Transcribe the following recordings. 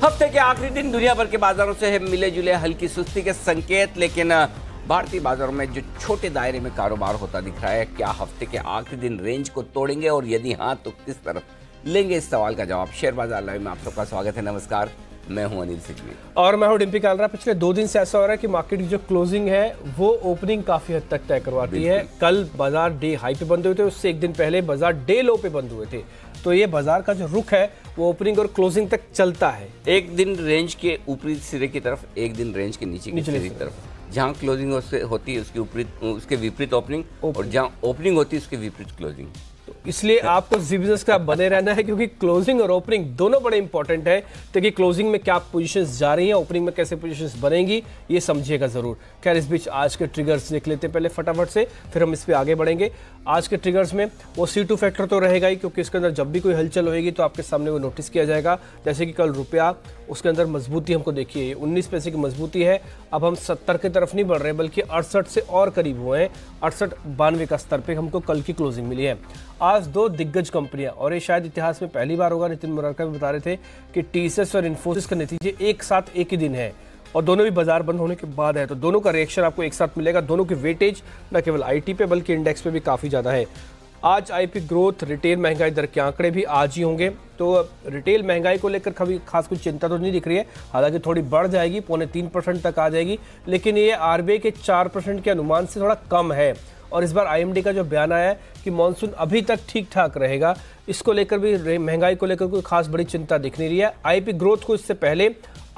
हफ्ते के आखिरी दिन दुनिया भर के बाजारों से मिले जुले हल्की सुस्ती के संकेत, लेकिन भारतीय बाजारों में जो छोटे दायरे में कारोबार होता दिख रहा है, क्या हफ्ते के आखिरी दिन रेंज को तोड़ेंगे और यदि हाँ तो किस तरफ लेंगे? इस सवाल का जवाब शेयर बाजार लाइव में आप सबका स्वागत है। नमस्कार, मैं हूं अनिल सिकवी और मैं हूं डिम्पी कालरा। पिछले 2 दिन से ऐसा हो रहा है कि मार्केट की जो क्लोजिंग है वो ओपनिंग काफी हद तक तय करवाती है। कल बाजार डे हाई पे बंद हुए थे, उससे एक दिन पहले बाजार डे लो पे बंद हुए थे। तो ये बाजार का जो रुख है वो ओपनिंग और क्लोजिंग तक चलता है। एक दिन रेंज के ऊपरी सिरे की तरफ, एक दिन रेंज के नीचे के सिरे की तरफ। जहां क्लोजिंग होती है उसके विपरीत ओपनिंग, और जहां ओपनिंग होती है उसके विपरीत क्लोजिंग। तो इसलिए आपको इसी बिजनेस का बने रहना है, क्योंकि क्लोजिंग और ओपनिंग दोनों बड़े इंपॉर्टेंट है। देखिए क्लोजिंग में क्या पोजीशंस जा रही हैं, ओपनिंग में कैसे पोजीशंस बनेंगी, ये समझिएगा जरूर। खैर, इस बीच आज के ट्रिगर्स देख लेते हैं पहले फटाफट से, फिर हम इस पे आगे बढ़ेंगे। आज के ट्रिगर्स में वो C2 फैक्टर तो रहेगा ही, क्योंकि इसके अंदर जब भी कोई हलचल होगी तो आपके सामने वो नोटिस किया जाएगा। जैसे कि कल रुपया, उसके अंदर मजबूती हमको देखिए 19 पैसे की मजबूती है। अब हम 70 की तरफ नहीं बढ़ रहे, बल्कि 68 से और करीब हुए हैं। 68-92 का स्तर पे हमको कल की क्लोजिंग मिली है। आज 2 दिग्गज कंपनियां, और ये शायद इतिहास में पहली बार होगा, नितिन मुरारका भी बता रहे थे कि TCS और इन्फोसिस का नतीजे एक साथ एक ही दिन है, और दोनों भी बाजार बंद होने के बाद है। तो दोनों का रिएक्शन आपको एक साथ मिलेगा। दोनों की वेटेज न केवल IT पे बल्कि इंडेक्स पे भी काफ़ी ज़्यादा है। आज IP ग्रोथ, रिटेल महंगाई दर के आंकड़े भी आज ही होंगे। तो रिटेल महंगाई को लेकर कभी खास कुछ चिंता तो नहीं दिख रही है, हालांकि थोड़ी बढ़ जाएगी, 2.25% तक आ जाएगी, लेकिन ये RBI के 4% के अनुमान से थोड़ा कम है। और इस बार IMD का जो बयान आया है कि मानसून अभी तक ठीक ठाक रहेगा, इसको लेकर भी, महंगाई को लेकर कोई खास बड़ी चिंता दिख नहीं रही है। IP ग्रोथ को इससे पहले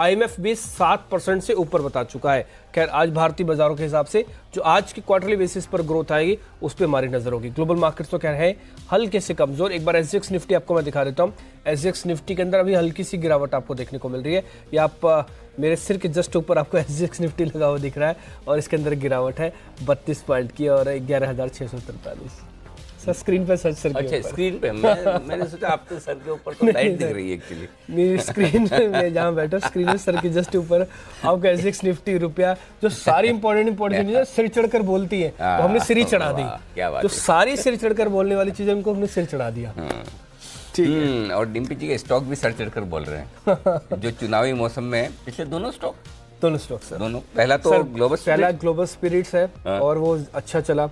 IMF भी 7% से ऊपर बता चुका है। खैर, आज भारतीय बाजारों के हिसाब से जो आज की क्वार्टरली बेसिस पर ग्रोथ आएगी उस पर हमारी नजर होगी। ग्लोबल मार्केट्स तो खैर है हल्के से कमजोर। एक बार SGX निफ्टी आपको मैं दिखा देता हूँ। SGX निफ्टी के अंदर अभी हल्की सी गिरावट आपको देखने को मिल रही है। या आप मेरे सिर के जस्ट ऊपर आपको SGX निफ्टी लगा हुआ दिख रहा है, और इसके अंदर गिरावट है 32 पॉइंट की और 11,643। सर स्क्रीन पे सर के अच्छा, स्क्रीन पे मैंने सोचा आपके सर के ऊपर तो लाइट दिख रही है एक्चुअली। मेरी स्क्रीन में जहाँ बैठा, स्क्रीन में सर के जस्ट ऊपर आपका SGX निफ्टी, रुपया, जो सारी इंपॉर्टेंट चीजें सिर चढ़कर बोलती है, तो हमने सिर ही चढ़ा दी। क्या बात तो सारी सिर चढ़कर बोलने वाली चीजें हमको हमने सिर चढ़ा दिया। ठीक है। और डिम्पी जी के स्टॉक भी सर चढ़कर बोल रहे हैं जो चुनावी मौसम में पिछले दोनों स्टॉक सर, दोनों। पहला तो ग्लोबल स्पिरिट्स है, और वो अच्छा चला।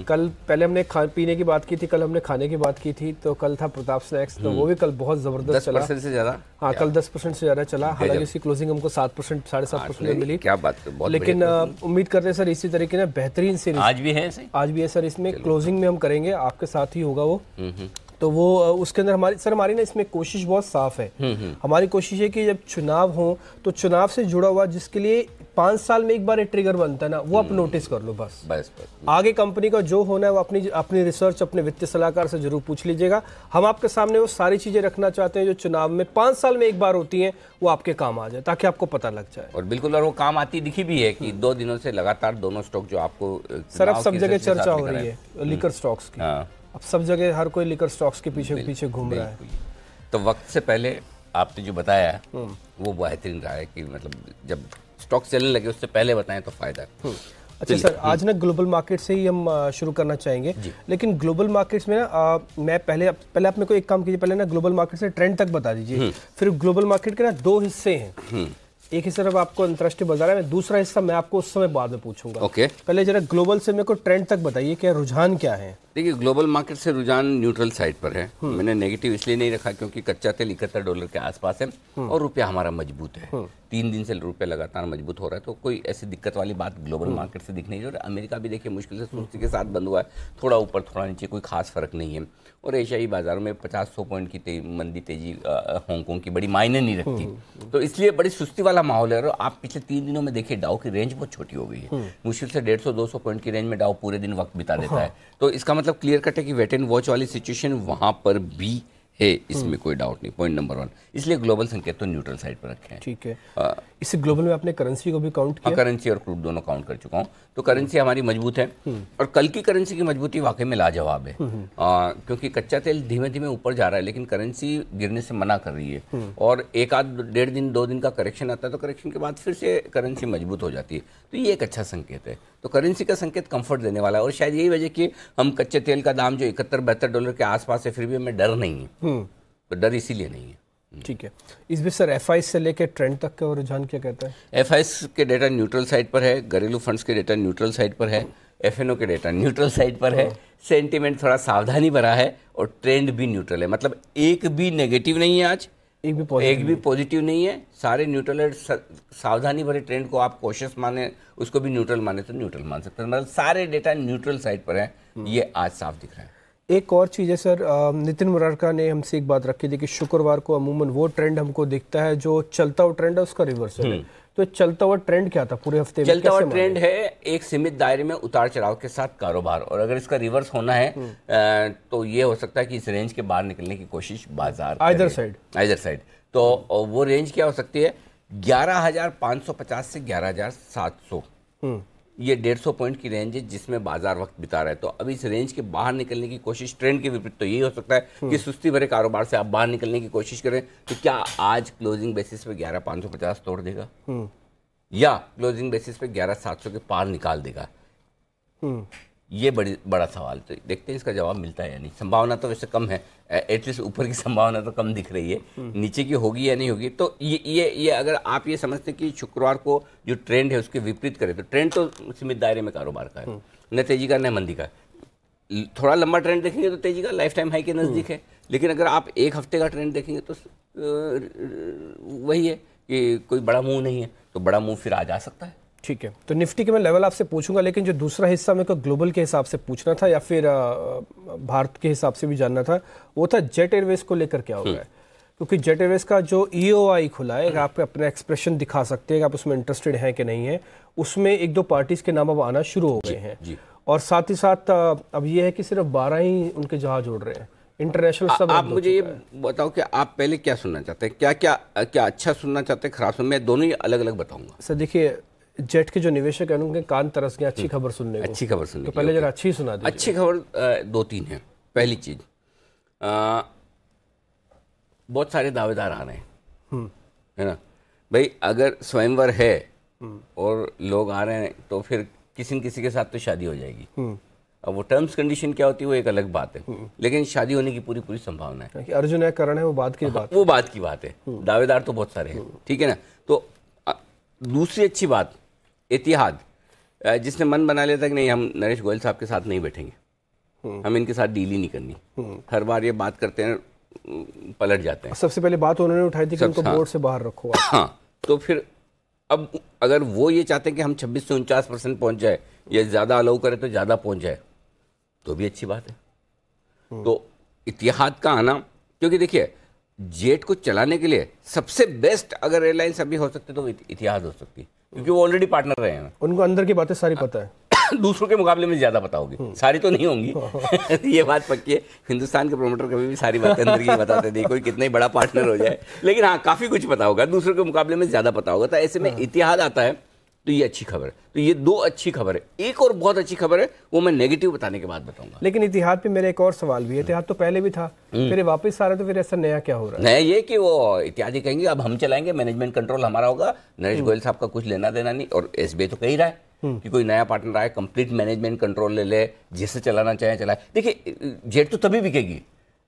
कल पहले हमने पीने की बात की थी, कल हमने खाने की बात की थी। तो कल था प्रताप स्नैक्स, तो वो भी कल बहुत जबरदस्त चला, 10% से ज्यादा। हाँ, कल 10% से ज्यादा चला। हालांकि इसकी क्लोजिंग हमको 7%, 7.5% में मिली। क्या बात है, लेकिन उम्मीद करते हैं सर इसी तरीके से बेहतरीन सीरीज आज भी है सर। इसमें क्लोजिंग में हम करेंगे, आपके साथ ही होगा वो। तो वो उसके अंदर हमारी ना इसमें कोशिश बहुत साफ है। हमारी कोशिश है कि जब चुनाव हो तो चुनाव से जुड़ा हुआ जिसके लिए 5 साल में एक बार एक ट्रिगर बनता है ना, वो आप नोटिस कर लो बस। आगे कंपनी का जो होना है वो अपनी रिसर्च, अपने वित्तीय सलाहकार से जरूर पूछ लीजिएगा। हम आपके सामने वो सारी चीजें रखना चाहते हैं जो चुनाव में 5 साल में एक बार होती हैं, वो आपके काम आ जाए, ताकि आपको पता लग जाए। और बिल्कुल, और वो काम आती दिखी भी है कि 2 दिनों से लगातार दोनों स्टॉक जो आपको सर अब सब जगह चर्चा हो रही है लिकर स्टॉक्स की। अब सब जगह हर कोई लिकर स्टॉक्स के पीछे घूम रहा है। तो वक्त से पहले आपने जो बताया वो बेहतरीन रहा है कि मतलब जब स्टॉक चलने लगे उससे पहले बताएं तो फायदा है। अच्छा सर, आज ना ग्लोबल मार्केट से ही हम शुरू करना चाहेंगे। लेकिन ग्लोबल मार्केट्स में ना मैं पहले आप मेरे को एक काम कीजिए, पहले ना ग्लोबल मार्केट से ट्रेंड तक बता दीजिए। फिर ग्लोबल मार्केट के ना 2 हिस्से हैं। एक हिस्सा अब आपको अंतर्राष्ट्रीय बाजार है, दूसरा हिस्सा मैं आपको उस समय बाद में पूछूंगा। पहले जरा ग्लोबल से मेरे को ट्रेंड तक बताइए, क्या रुझान क्या है? देखिए, ग्लोबल मार्केट से रुझान न्यूट्रल साइड पर है। मैंने नेगेटिव इसलिए नहीं रखा क्योंकि कच्चा तेल $71 के आसपास है और रुपया हमारा मजबूत है। 3 दिन से रुपया लगातार मजबूत हो रहा है, तो कोई ऐसी दिक्कत वाली बात ग्लोबल मार्केट से दिख नहीं रही। और अमेरिका भी देखिए मुश्किल से सुस्ती के साथ बंद हुआ है, थोड़ा ऊपर थोड़ा नीचे, कोई खास फर्क नहीं है। और एशियाई बाजारों में 50-100 पॉइंट की मंदी तेजी हांगकांग की बड़ी मायने नहीं रखती, तो इसलिए बड़ी सुस्ती वाला माहौल है। और आप पिछले 3 दिनों में देखिए डाउ की रेंज बहुत छोटी हो गई है। मुश्किल से 150-200 पॉइंट की रेंज में डाउ पूरे दिन वक्त बिता देता है। तो इसका मतलब क्लियर कट है कि वेट एंड वॉच वाली सिचुएशन वहां पर भी है, इसमें कोई डाउट नहीं। पॉइंट नंबर 1, इसलिए ग्लोबल संकेत तो न्यूट्रल साइड पर रखे हैं। ठीक है। इसे ग्लोबल में आपने करेंसी को भी काउंट किया? करेंसी और क्रूड दोनों काउंट कर चुका हूँ। तो करेंसी हमारी मजबूत है, और कल की करेंसी की मजबूती वाकई में लाजवाब है। क्योंकि कच्चा तेल धीमे धीमे ऊपर जा रहा है, लेकिन करेंसी गिरने से मना कर रही है। और 1-1.5 दिन 2 दिन का करेक्शन आता है, तो करेक्शन के बाद फिर से करेंसी मजबूत हो जाती है। तो ये एक अच्छा संकेत है। तो करेंसी का संकेत कंफर्ट देने वाला है, और शायद यही वजह कि हम कच्चे तेल का दाम जो $71-72 के आसपास है, फिर भी हमें डर नहीं है। तो डर इसीलिए नहीं है। ठीक है, इस बीच सर एफआई से लेकर ट्रेंड तक का रुझान क्या कहता है? एफआईएस के डेटा न्यूट्रल साइड पर है, घरेलू फंड्स के डेटा न्यूट्रल साइड पर है, एफएनओ के डेटा न्यूट्रल साइड पर है, सेंटीमेंट थोड़ा सावधानी भरा है और ट्रेंड भी न्यूट्रल है। मतलब एक भी नेगेटिव नहीं है आज, एक भी पॉजिटिव नहीं है, सारे न्यूट्रल है। सावधानी भरे ट्रेंड को आप कॉशियस माने, उसको भी न्यूट्रल माने तो न्यूट्रल मान सकते हैं। मतलब सारे डेटा न्यूट्रल साइड पर है, ये आज साफ दिख रहा है। एक और चीज़ है सर, नितिन मुरारका ने हमसे एक बात रखी थी कि शुक्रवार को अमूमन वो ट्रेंड हमको दिखता है जो चलता हुआ ट्रेंड है उसका रिवर्सल है। तो चलता हुआ ट्रेंड क्या था पूरे हफ्ते में? चलता हुआ ट्रेंड है एक सीमित दायरे में उतार चढ़ाव के साथ कारोबार, और अगर इसका रिवर्स होना है तो ये हो सकता है कि इस रेंज के बाहर निकलने की कोशिश बाजार आइदर साइड। तो वो रेंज क्या हो सकती है? 11,550 से 11,700, ये 150 पॉइंट की रेंज है जिसमें बाजार वक्त बिता रहा है। तो अब इस रेंज के बाहर निकलने की कोशिश, ट्रेंड के विपरीत तो यही हो सकता है कि सुस्ती भरे कारोबार से आप बाहर निकलने की कोशिश करें। तो क्या आज क्लोजिंग बेसिस पे 11,550 तोड़ देगा या क्लोजिंग बेसिस पे 11,700 के पार निकाल देगा? ये बड़ा सवाल। तो देखते हैं इसका जवाब मिलता है या नहीं। संभावना तो वैसे कम है, एटलीस्ट ऊपर की संभावना तो कम दिख रही है, नीचे की होगी या नहीं होगी। तो ये अगर आप ये समझते हैं कि शुक्रवार को जो ट्रेंड है उसके विपरीत करें, तो ट्रेंड तो सीमित दायरे में कारोबार का है, न तेजी का न मंदी का। थोड़ा लंबा ट्रेंड देखेंगे तो तेजी का लाइफ टाइम हाई के नज़दीक है, लेकिन अगर आप एक हफ्ते का ट्रेंड देखेंगे तो वही है कि कोई बड़ा मूव नहीं है, तो बड़ा मूव फिर आज आ सकता है। ठीक है, तो निफ्टी के मैं लेवल आपसे पूछूंगा, लेकिन जो दूसरा हिस्सा मेरे को ग्लोबल के हिसाब से पूछना था या फिर भारत के हिसाब से भी जानना था, वो था जेट एयरवेज को लेकर क्या हो रहा है। क्योंकि जेट एयरवेज का जो ईओआई खुला है, आप अपना एक्सप्रेशन दिखा सकते हैं कि आप उसमें इंटरेस्टेड हैं कि नहीं है, उसमें एक दो पार्टीज के नाम अब आना शुरू हो गए हैं। और साथ ही साथ अब ये है कि सिर्फ 12 ही उनके जहाज उड़ रहे हैं, इंटरनेशनल सब। आप मुझे ये बताओ कि आप पहले क्या सुनना चाहते हैं, क्या अच्छा सुनना चाहते हैं, खराब सुनना? मैं दोनों ही अलग अलग बताऊंगा। सर देखिए, जेट के जो निवेशक हैं उनके कान तरस गए अच्छी खबर सुनने को। अच्छी खबर सुनने तो पहले जरा अच्छी सुना दीजिए। अच्छी खबर 2-3 है। पहली चीज, बहुत सारे दावेदार आ रहे हैं, है ना भाई। अगर स्वयंवर है और लोग आ रहे हैं तो फिर किसी न किसी के साथ तो शादी हो जाएगी। अब वो टर्म्स कंडीशन क्या होती है वो एक अलग बात है, लेकिन शादी होने की पूरी पूरी संभावना है। अर्जुन है, करण है, वो बात की बात है। दावेदार तो बहुत सारे हैं, ठीक है ना। तो दूसरी अच्छी बात, इतिहाद, जिसने मन बना लिया था कि नहीं हम नरेश गोयल साहब के साथ नहीं बैठेंगे, हम इनके साथ डील ही नहीं करनी, हर बार ये बात करते हैं पलट जाते हैं। सबसे पहले बात उन्होंने उठाई थी कि उनको बोर्ड से बाहर रखो। हाँ, तो फिर अब अगर वो ये चाहते हैं कि हम 26 से 49% पहुंच जाए या ज़्यादा अलाउ करें तो ज़्यादा पहुंच जाए, तो भी अच्छी बात है। तो इतिहाद का आना, क्योंकि देखिए जेट को चलाने के लिए सबसे बेस्ट अगर एयरलाइंस अभी हो सकती तो इतिहाद हो सकती, क्योंकि वो ऑलरेडी पार्टनर रहे हैं, उनको अंदर की बातें सारी पता है। दूसरों के मुकाबले में ज्यादा पता होगी, सारी तो नहीं होंगी ये बात पक्की है। हिंदुस्तान के प्रोमोटर कभी भी सारी बातें अंदर की बताते नहीं, कोई कितना ही बड़ा पार्टनर हो जाए, लेकिन हाँ काफी कुछ पता होगा, दूसरों के मुकाबले में ज्यादा पता होगा। तो ऐसे में इतिहाद आता है तो ये अच्छी खबर है। तो ये 2 अच्छी खबर है। एक और बहुत अच्छी खबर है, वो मैं नेगेटिव बताने के बाद बताऊंगा। लेकिन इतिहाद पे मेरा एक और सवाल भी है, इतिहाद तो पहले भी था, फिर वापस आ रहा है, तो फिर ऐसा नया क्या हो रहा है? नया ये कि वो इत्यादि कहेंगे अब हम चलाएंगे, मैनेजमेंट कंट्रोल हमारा होगा, नरेश गोयल साहब का कुछ लेना देना नहीं। और एसबीआई तो कह ही रहा है कि कोई नया पार्टनर आए, कंप्लीट मैनेजमेंट कंट्रोल ले ले, जिसे चलाना चाहे चलाए। देखिए जेट तो तभी बिकेगी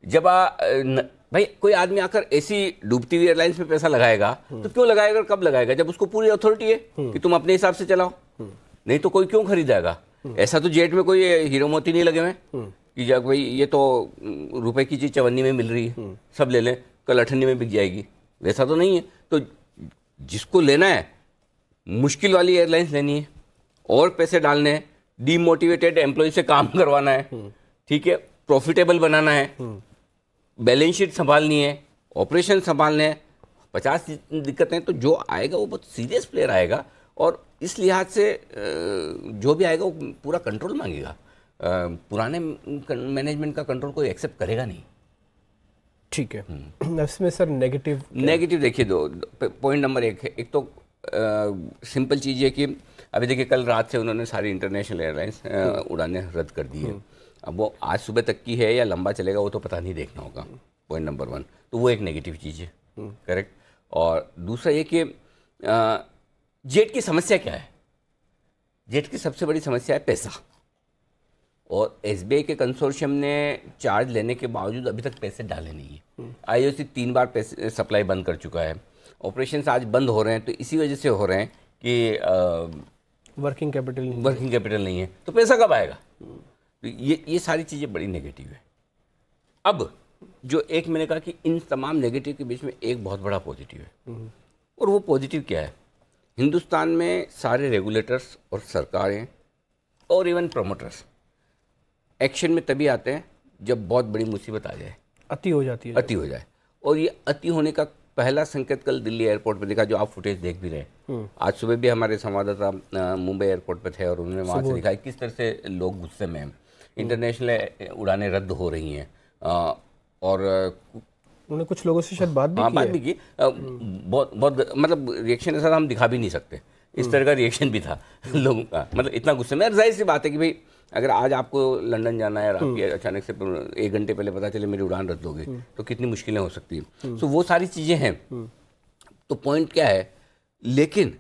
जब भाई कोई आदमी आकर ऐसी डूबती हुई एयरलाइंस पे पैसा लगाएगा, तो क्यों लगाएगा, कब लगाएगा? जब उसको पूरी अथॉरिटी है कि तुम अपने हिसाब से चलाओ, नहीं तो कोई क्यों खरीदेगा? ऐसा तो जेट में कोई हीरो मोती नहीं लगे हुए कि जब भाई ये तो रुपए की चीज 54 में मिल रही है, सब ले लें, कल 98 में बिक जाएगी, वैसा तो नहीं है। तो जिसको लेना है मुश्किल वाली एयरलाइंस लेनी है और पैसे डालने हैं, डीमोटिवेटेड एम्प्लॉय से काम करवाना है, ठीक है, प्रॉफिटेबल बनाना है, बैलेंस शीट संभालनी है, ऑपरेशन संभालने हैं, 50 दिक्कतें। तो जो आएगा वो बहुत सीरियस प्लेयर आएगा, और इस लिहाज से जो भी आएगा वो पूरा कंट्रोल मांगेगा। पुराने मैनेजमेंट का कंट्रोल कोई एक्सेप्ट करेगा नहीं। ठीक है, इसमें सर नेगेटिव देखिए, 2 पॉइंट नंबर 1 है। एक तो सिंपल चीज़ है कि अभी देखिए कल रात से उन्होंने सारी इंटरनेशनल एयरलाइंस उड़ानें रद्द कर दी है। अब वो आज सुबह तक की है या लंबा चलेगा वो तो पता नहीं, देखना होगा। पॉइंट नंबर 1, तो वो एक नेगेटिव चीज़ है, करेक्ट। और दूसरा ये कि जेट की समस्या क्या है? जेट की सबसे बड़ी समस्या है पैसा, और एसबीआई के कंसोर्शियम ने चार्ज लेने के बावजूद अभी तक पैसे डाले नहीं है। आईओसी 3 बार पैसे सप्लाई बंद कर चुका है। ऑपरेशंस आज बंद हो रहे हैं तो इसी वजह से हो रहे हैं कि वर्किंग कैपिटल नहीं है, तो पैसा कब आएगा? तो ये सारी चीज़ें बड़ी नेगेटिव है। अब जो एक मैंने कहा कि इन तमाम नेगेटिव के बीच में एक बहुत बड़ा पॉजिटिव है, और वो पॉजिटिव क्या है? हिंदुस्तान में सारे रेगुलेटर्स और सरकारें और इवन प्रमोटर्स एक्शन में तभी आते हैं जब बहुत बड़ी मुसीबत आ जाए, अति हो जाती है, अति हो जाए। और ये अति होने का पहला संकेत कल दिल्ली एयरपोर्ट पे देखा, जो आप फुटेज देख भी रहे हैं। आज सुबह भी हमारे संवाददाता मुंबई एयरपोर्ट पे थे और उन्होंने वहाँ से दिखाया किस तरह से लोग गुस्से में हैं। इंटरनेशनल उड़ानें रद्द हो रही हैं और उन्होंने कुछ लोगों से शायद बात भी की। बहुत मतलब रिएक्शन ऐसा हम दिखा भी नहीं सकते, इस तरह का रिएक्शन भी था लोगों का। मतलब इतना गुस्से में, जाहिर सी बात है कि भाई अगर आज आपको लंदन जाना है और आपकी अचानक से 1 घंटे पहले पता चले मेरी उड़ान रद्द हो गई, तो कितनी मुश्किलें हो सकती हैं। तो वो सारी चीज़ें हैं। तो पॉइंट क्या है, लेकिन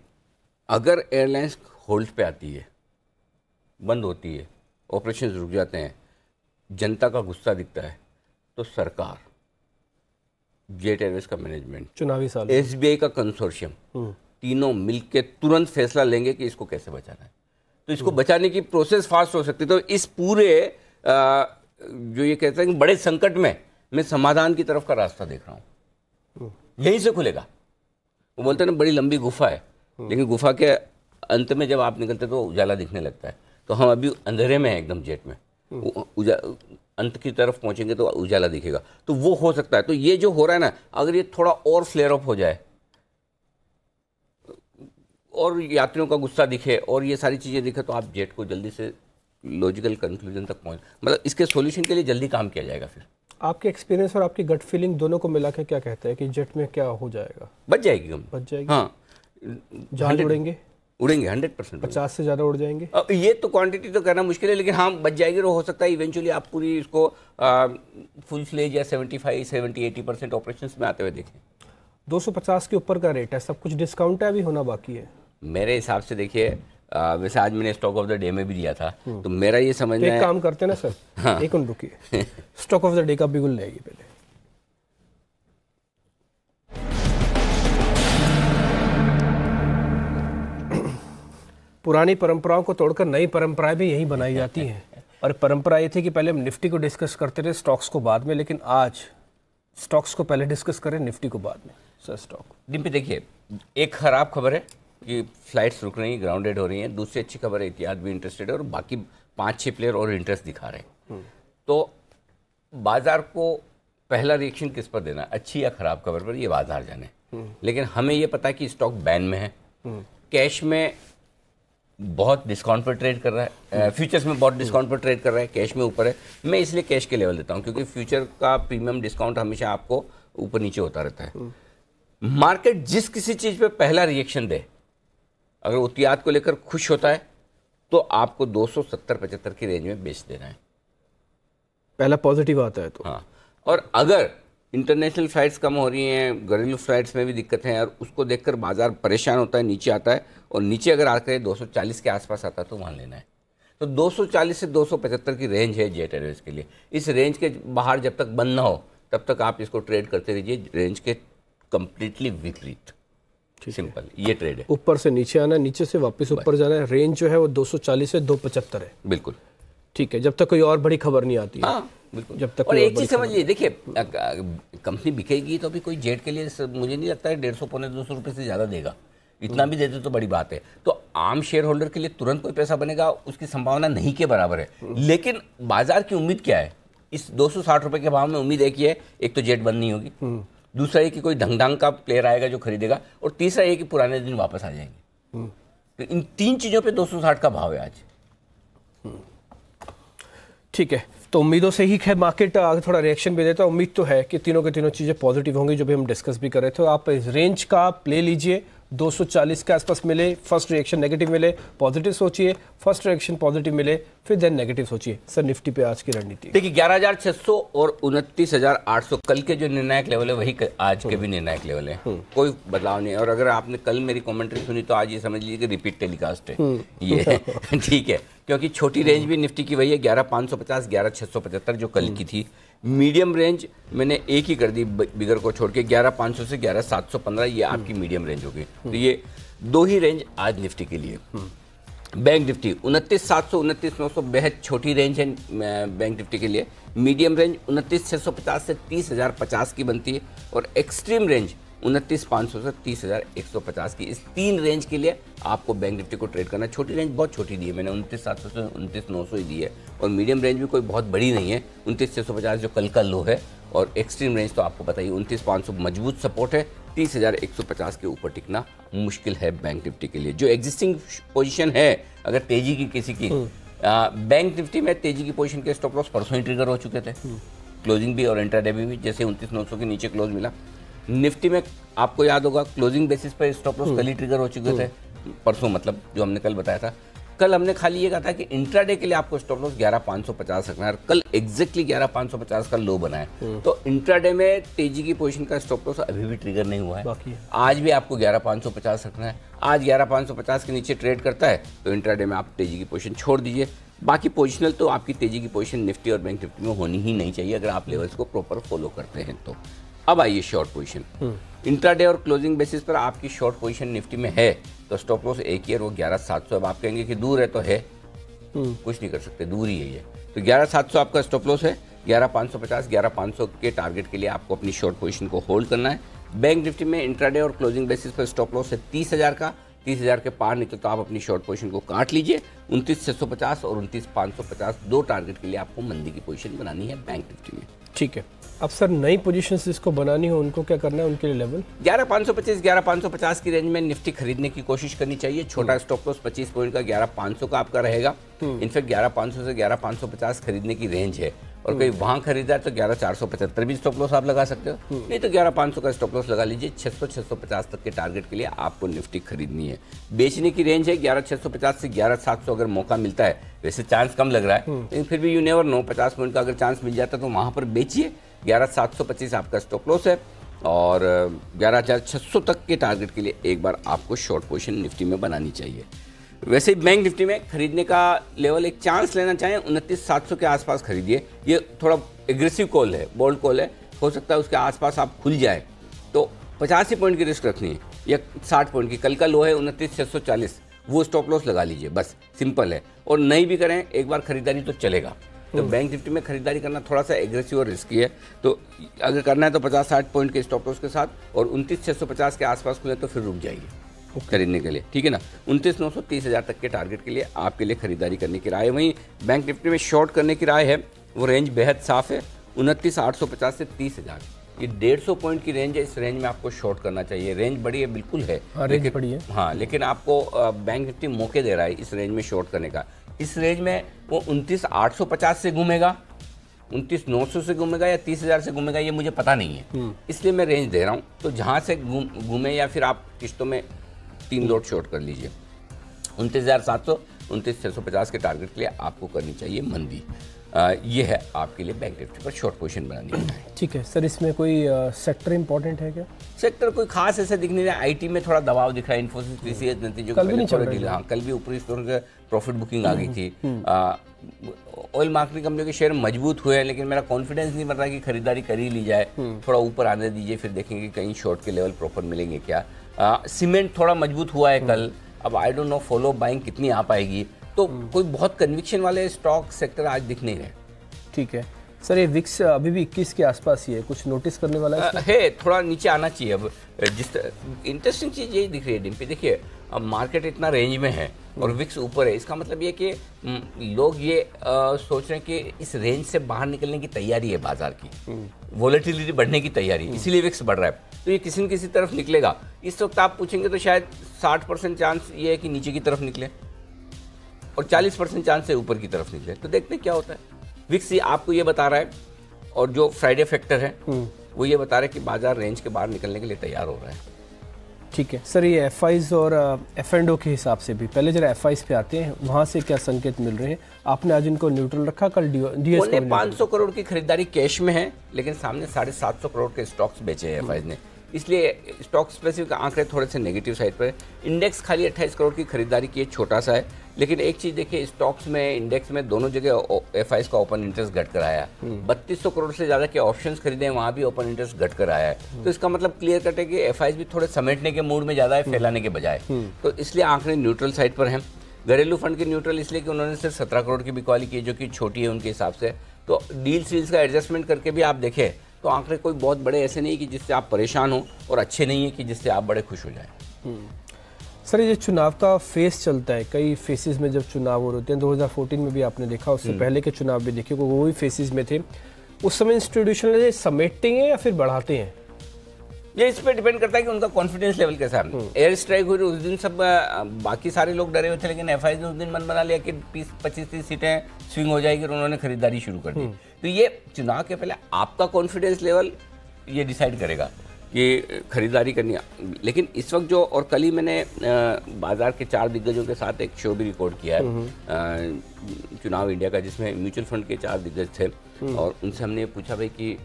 अगर एयरलाइंस होल्ड पे आती है, बंद होती है, ऑपरेशन रुक जाते हैं, जनता का गुस्सा दिखता है, तो सरकार, जेट एयरवेज का मैनेजमेंट, चुनावी साल, एसबीआई का कंसोर्शियम, तीनों मिलकर तुरंत फैसला लेंगे कि इसको कैसे बचाना है। तो इसको बचाने की प्रोसेस फास्ट हो सकती है। तो इस पूरे जो ये कहते हैं कि बड़े संकट में मैं समाधान की तरफ का रास्ता देख रहा हूँ, यहीं से खुलेगा। वो बोलते हैं ना बड़ी लंबी गुफा है, लेकिन गुफा के अंत में जब आप निकलते तो उजाला दिखने लगता है। तो हम अभी अंधेरे में हैं एकदम जेट में, अंत की तरफ पहुंचेंगे तो उजाला दिखेगा। तो वो हो सकता है। तो ये जो हो रहा है ना, अगर ये थोड़ा और फ्लेयर अप हो जाए और यात्रियों का गुस्सा दिखे और ये सारी चीज़ें दिखे, तो आप जेट को जल्दी से लॉजिकल कंक्लूजन तक पहुंच, मतलब इसके सॉल्यूशन के लिए जल्दी काम किया जाएगा। फिर आपके एक्सपीरियंस और आपकी गट फीलिंग दोनों को मिला के क्या कहते हैं कि जेट में क्या हो जाएगा? बच जाएगी, हम बच जाएगी। हाँ, जहाज उड़ेंगे 100%। 50 से ज़्यादा उड़ जाएंगे। ये तो क्वांटिटी तो करना मुश्किल है, लेकिन हाँ बच जाएगी। और हो सकता है इवेंचुअली आप पूरी इसको फुल फ्लेज या 75, 70, 80% ऑपरेशंस में आते हुए देखें। 250 के ऊपर का रेट है, सब कुछ डिस्काउंट है, अभी होना बाकी है मेरे हिसाब से। देखिए वैसे आज मैंने स्टॉक ऑफ द डे में भी दिया था, तो मेरा ये समझना है, एक काम करते हैं ना सर, हाँ। एक मिनट रुकिए, स्टॉक ऑफ द डे का बिगुल लेगी पहले। पुरानी परंपराओं को तोड़कर नई परंपराएं भी यही बनाई जाती हैं। और परंपरा ये थी कि पहले हम निफ्टी को डिस्कस करते थे, स्टॉक्स को बाद में, लेकिन आज स्टॉक्स को पहले डिस्कस करें, निफ्टी को बाद में। सर स्टॉक डिम्पी, देखिए एक खराब खबर है कि फ्लाइट्स रुक रही हैं, ग्राउंडेड हो रही हैं। दूसरी अच्छी खबर है, इतिहाद भी इंटरेस्टेड है और बाकी 5-6 प्लेयर और इंटरेस्ट दिखा रहे हैं। तो बाजार को पहला रिएक्शन किस पर देना, अच्छी या खराब खबर पर, ये बाजार जाने। लेकिन हमें ये पता है कि स्टॉक बैन में है, कैश में बहुत डिस्काउंट पर ट्रेड कर रहा है, फ्यूचर्स में बहुत डिस्काउंट पर ट्रेड कर रहा है, कैश में ऊपर है। मैं इसलिए कैश के लेवल देता हूँ, क्योंकि फ्यूचर का प्रीमियम डिस्काउंट हमेशा आपको ऊपर नीचे होता रहता है। मार्केट जिस किसी चीज़ पे पहला रिएक्शन दे, अगर उतियात को लेकर खुश होता है तो आपको 270-75 की रेंज में बेच देना है, पहला पॉजिटिव आता है तो। हाँ, और अगर इंटरनेशनल फ्लाइट्स कम हो रही हैं, घरेलू फ्लाइट्स में भी दिक्कत है, और उसको देखकर बाजार परेशान होता है, नीचे आता है, और नीचे अगर आकर 240 के आसपास आता है तो वहाँ लेना है। तो 240 से 275 की रेंज है जेट एयरवेज के लिए। इस रेंज के बाहर जब तक बंद ना हो तब तक आप इसको ट्रेड करते रहिए, रेंज के कंप्लीटली विपरीत। सिंपल ये ट्रेड है। ऊपर से नीचे आना, नीचे से वापस ऊपर जाना है। रेंज जो है वो 240 से 275 है। बिल्कुल ठीक है, जब तक कोई और बड़ी खबर नहीं आती है। हाँ बिल्कुल। जब तक और एक चीज़ समझिए, देखिए कंपनी बिकेगी तो अभी कोई जेट के लिए मुझे नहीं लगता है 150-200 रुपये से ज़्यादा देगा। इतना भी देते तो बड़ी बात है। तो आम शेयर होल्डर के लिए तुरंत कोई पैसा बनेगा उसकी संभावना नहीं के बराबर है। लेकिन बाजार की उम्मीद क्या है, इस 260 रुपये के भाव में उम्मीद एक ही है, एक तो जेट बंद नहीं होगी, दूसरा ये कि कोई ढंग का प्लेयर आएगा जो खरीदेगा, और तीसरा ये कि पुराने दिन वापस आ जाएंगे। तो इन 3 चीज़ों पे 260 का भाव है आज। ठीक है, तो उम्मीदों से ही खैर मार्केट आगे थोड़ा रिएक्शन भी देता है। उम्मीद तो है कि तीनों के तीनों चीज़ें पॉजिटिव होंगी, जो भी हम डिस्कस भी कर रहे थे। आप इस रेंज का प्ले लीजिए, 240 के आसपास मिले, फर्स्ट रिएक्शन नेगेटिव मिले, पॉजिटिव सोचिए, फर्स्ट रिएक्शन पॉजिटिव मिले, फिर देन नेगेटिव सोचिए। सर निफ्टी पे आज की रणनीति देखिए 11,600 और 29,800 कल के जो निर्णायक लेवल है वही आज के भी निर्णायक लेवल है, कोई बदलाव नहीं है। और अगर आपने कल मेरी कमेंट्री सुनी तो आज ये समझ लीजिए कि रिपीट टेलीकास्ट है ये ठीक है, क्योंकि छोटी रेंज भी निफ्टी की वही है 11,550 11,675 जो कल की थी। मीडियम रेंज मैंने एक ही कर दी बिगर को छोड़ के 11,500 से 11,715, ये आपकी मीडियम रेंज होगी। तो ये दो ही रेंज आज निफ्टी के लिए। बैंक निफ्टी 29,700 29,900 बेहद छोटी रेंज है बैंक निफ्टी के लिए। मीडियम रेंज 29,650 से 30,050 की बनती है और एक्सट्रीम रेंज 29,500 से 30,150 की। इस तीन रेंज के लिए आपको बैंक निफ्टी को ट्रेड करना है। छोटी रेंज बहुत छोटी दी है मैंने, 29,700 से 29,900 ही दी है और मीडियम रेंज भी कोई बहुत बड़ी नहीं है, 29,650 जो कल का लो है। और एक्सट्रीम रेंज तो आपको पता ही 29,500 मजबूत सपोर्ट है, 30,150 के ऊपर टिकना मुश्किल है बैंक निफ्टी के लिए। जो एग्जिस्टिंग पोजीशन है अगर तेजी की किसी की बैंक निफ्टी में तेजी की पोजीशन के स्टॉप लॉस परसों ही ट्रिगर हो चुके थे, क्लोजिंग भी और इंट्राडे भी, जैसे 29,900 के नीचे क्लोज मिला। निफ्टी में आपको याद होगा क्लोजिंग बेसिस पर स्टॉप लॉस कल ही ट्रिगर हो चुके थे, परसों मतलब जो हमने कल बताया था। कल हमने खाली ये कहा था कि इंट्राडे के लिए आपको स्टॉप लॉस 11,550 रखना है, कल एग्जैक्टली 11,550 का लो बना है। तो इंट्राडे में तेजी की पोजीशन का स्टॉप लॉस अभी भी ट्रिगर नहीं हुआ है, आज भी आपको 11,550 रखना है। आज 11,550 के नीचे ट्रेड करता है तो इंट्राडे में आप तेजी की पोजीशन छोड़ दीजिए। बाकी पोजिशनल तो आपकी तेजी की पोजीशन निफ्टी और बैंक निफ्टी में होनी ही नहीं चाहिए अगर आप लेवल्स को प्रॉपर फॉलो करते हैं तो। अब आइए शॉर्ट पोजीशन। इंट्राडे और क्लोजिंग बेसिस पर आपकी शॉर्ट पोजीशन निफ्टी में है तो स्टॉप लॉस एक ही है, वो 11,700। अब आप कहेंगे कि दूर है तो है, कुछ नहीं कर सकते, दूर ही है ये। तो 11,700 आपका स्टॉप लॉस है, 11,550 11,500 के टारगेट के लिए आपको अपनी शॉर्ट पोजीशन को होल्ड करना है। बैंक निफ्टी में इंट्राडे और क्लोजिंग बेसिस पर स्टॉप लॉस है 30,000 का, 30,000 के पार निकले तो आप अपनी शॉर्ट पोजीशन को काट लीजिए। 29,650 और 29,550 दो टारगेट के लिए आपको मंदी की पोजीशन बनानी है बैंक निफ्टी में। ठीक है। अब सर नई पोजीशंस जिसको बनानी हो उनको क्या करना है, उनके लिए लेवल 11,525 11,550 की रेंज में निफ्टी खरीदने की कोशिश करनी चाहिए। छोटा स्टॉप लॉस 25 पॉइंट का 11,500 का आपका रहेगा। इनफैक्ट 11,500 से 11,550 खरीदने की रेंज है और कोई वहां खरीदा तो 11,475 भी स्टॉप लॉस आप लगा सकते हो, नहीं तो 11,500 का स्टॉप लॉस लगा लीजिए। 600-650 तक के टारगेट के लिए आपको निफ्टी खरीदनी है। बेचने की रेंज है 11,650 से 11,700 अगर मौका मिलता है, वैसे चांस कम लग रहा है लेकिन फिर भी यू नेवर नो, 50 पॉइंट का अगर चांस मिल जाता है तो वहां पर बेचिए। 11,725 आपका स्टॉप लॉस है और 11,600 तक के टारगेट के लिए एक बार आपको शॉर्ट पोजीशन निफ्टी में बनानी चाहिए। वैसे ही बैंक निफ्टी में खरीदने का लेवल एक चांस लेना चाहें 29,700 के आसपास खरीदिए। ये थोड़ा एग्रेसिव कॉल है, बोल्ड कॉल है, हो सकता है उसके आसपास आप खुल जाए तो 85 पॉइंट की रिस्क रखनी है या 60 पॉइंट की। कल का लो है 29,640, वो स्टॉप लॉस लगा लीजिए, बस सिंपल है। और नहीं भी करें एक बार खरीदारी तो चलेगा। तो बैंक निफ्टी में खरीदारी करना थोड़ा सा एग्रेसिव और रिस्की है, तो अगर करना है तो 50-60 पॉइंट के स्टॉप लॉस के साथ और 29,650 के आसपास खुले तो फिर रुक जाइए खरीदने के लिए, ठीक है ना। 29,900 30,000 तक के टारगेट के लिए आपके लिए खरीदारी करने की राय है। वहीं बैंक निफ्टी में शॉर्ट करने की राय है, वो रेंज बेहद साफ है 29,850 से 30,000। ये 150 पॉइंट की रेंज है, इस रेंज में आपको शॉर्ट करना चाहिए। रेंज बड़ी है, बिल्कुल है, रेंज बड़ी है हाँ, लेकिन आपको बैंक निफ्टी मौके दे रहा है इस रेंज में शॉर्ट करने का। इस रेंज में वो 29,850 से घूमेगा, 29,900 से घूमेगा या 30,000 से घूमेगा, ये मुझे पता नहीं है, इसलिए मैं रेंज दे रहा हूँ। तो जहाँ से घूमे या फिर आप किस्तों में 3 लॉट शॉर्ट कर लीजिए। 29,700 29,650 के टारगेट के लिए आपको करनी चाहिए मंदी। ये है आपके लिए बैंक निफ्टी पर शॉर्ट पोजीशन बनानी है। ठीक है सर, इसमें कोई सेक्टर इंपॉर्टेंट है क्या? सेक्टर कोई खास ऐसा दिख नहीं रहा है। आईटी में थोड़ा दबाव दिख रहा है, इन्फोसिस टीसीएस नतीजों कल भी नहीं चल रही है। हाँ, कल भी ऊपरी स्टोर से प्रॉफिट बुकिंग आ गई थी। ऑयल मार्केटिंग कंपनियों के शेयर मजबूत हुए हैं लेकिन मेरा कॉन्फिडेंस नहीं बन रहा कि खरीदारी कर ही ली जाए। थोड़ा ऊपर आने दीजिए, फिर देखेंगे कहीं शॉर्ट के लेवल प्रॉपर मिलेंगे क्या। सीमेंट थोड़ा मजबूत हुआ है कल, अब I don't know follow buying कितनी आ पाएगी। तो कोई बहुत कन्विक्शन वाले स्टॉक सेक्टर आज दिख नहीं रहे। ठीक है सर, ये विक्स अभी भी 21 के आसपास ही है, कुछ नोटिस करने वाला है? थोड़ा नीचे आना चाहिए। अब जिस इंटरेस्टिंग चीज़ यही दिख रही है डिम्पी, देखिए अब मार्केट इतना रेंज में है और विक्स ऊपर है, इसका मतलब ये कि लोग ये सोच रहे हैं कि इस रेंज से बाहर निकलने की तैयारी है बाजार की, वॉलेटिलिटी बढ़ने की तैयारी, इसीलिए विक्स बढ़ रहा है। तो ये किसी न किसी तरफ निकलेगा। इस वक्त आप पूछेंगे तो शायद 60% चांस ये है कि नीचे की तरफ निकले और 40% चांस है ऊपर की तरफ निकले। तो देखते हैं क्या होता है। विक्स आपको ये बता रहा है और जो फ्राइडे फैक्टर है वो ये बता रहा है कि बाजार रेंज के बाहर निकलने के लिए तैयार हो रहा है। ठीक है सर, ये FIs और F&O के हिसाब से भी पहले जरा FIs पे आते हैं, वहाँ से क्या संकेत मिल रहे हैं? आपने आज इनको न्यूट्रल रखा, कल DS को 500 करोड़ की खरीदारी कैश में है, लेकिन सामने 750 करोड़ के स्टॉक्स बेचे हैं FIs ने, इसलिए स्टॉक स्पेसिफिक आंकड़े थोड़े से नेगेटिव साइड पर है। इंडेक्स खाली 28 करोड़ की खरीदारी की है, छोटा सा है, लेकिन एक चीज देखिए, स्टॉक्स में इंडेक्स में दोनों जगह FIs का ओपन इंटरेस्ट घट कर आया है। 3200 करोड़ से ज्यादा के ऑप्शंस खरीदे हैं, वहां भी ओपन इंटरेस्ट घट कर आया है। तो इसका मतलब क्लियर कट है कि FIs भी थोड़े समेटने के मूड में ज्यादा है, फैलाने के बजाय। तो इसलिए आंकड़े न्यूट्रल साइड पर हैं। घरेलू फंड के न्यूट्रल इसलिए कि उन्होंने सिर्फ 17 करोड़ की बिकवाली की, जो कि छोटी है उनके हिसाब से। तो डील्स का एडजस्टमेंट करके भी आप देखें तो आंकड़े कोई बहुत बड़े ऐसे नहीं कि जिससे आप परेशान हो, और अच्छे नहीं है कि जिससे आप बड़े खुश हो जाएं। सर, ये चुनाव का फेस चलता है, कई फेसेस में जब चुनाव हो रहे हैं, 2014 में भी आपने देखा, उससे पहले के चुनाव भी देखे, वो भी फेसेस में थे। उस समय इंस्टीट्यूशनल समेटते हैं या फिर बढ़ाते हैं? ये इस पर डिपेंड करता है कि उनका कॉन्फिडेंस लेवल कैसा है। एयर स्ट्राइक हुई उस दिन सब बाकी सारे लोग डरे हुए थे, लेकिन FIs ने उस दिन मन बना लिया कि 25-30 सीटें स्विंग हो जाएगी, और उन्होंने खरीदारी शुरू कर दी। तो ये चुनाव के पहले आपका कॉन्फिडेंस लेवल ये डिसाइड करेगा कि खरीदारी करनी है। लेकिन इस वक्त जो, और कल ही मैंने बाजार के 4 दिग्गजों के साथ एक शो भी रिकॉर्ड किया है, चुनाव इंडिया का, जिसमें म्यूचुअल फंड के 4 दिग्गज थे, और उनसे हमने पूछा भाई कि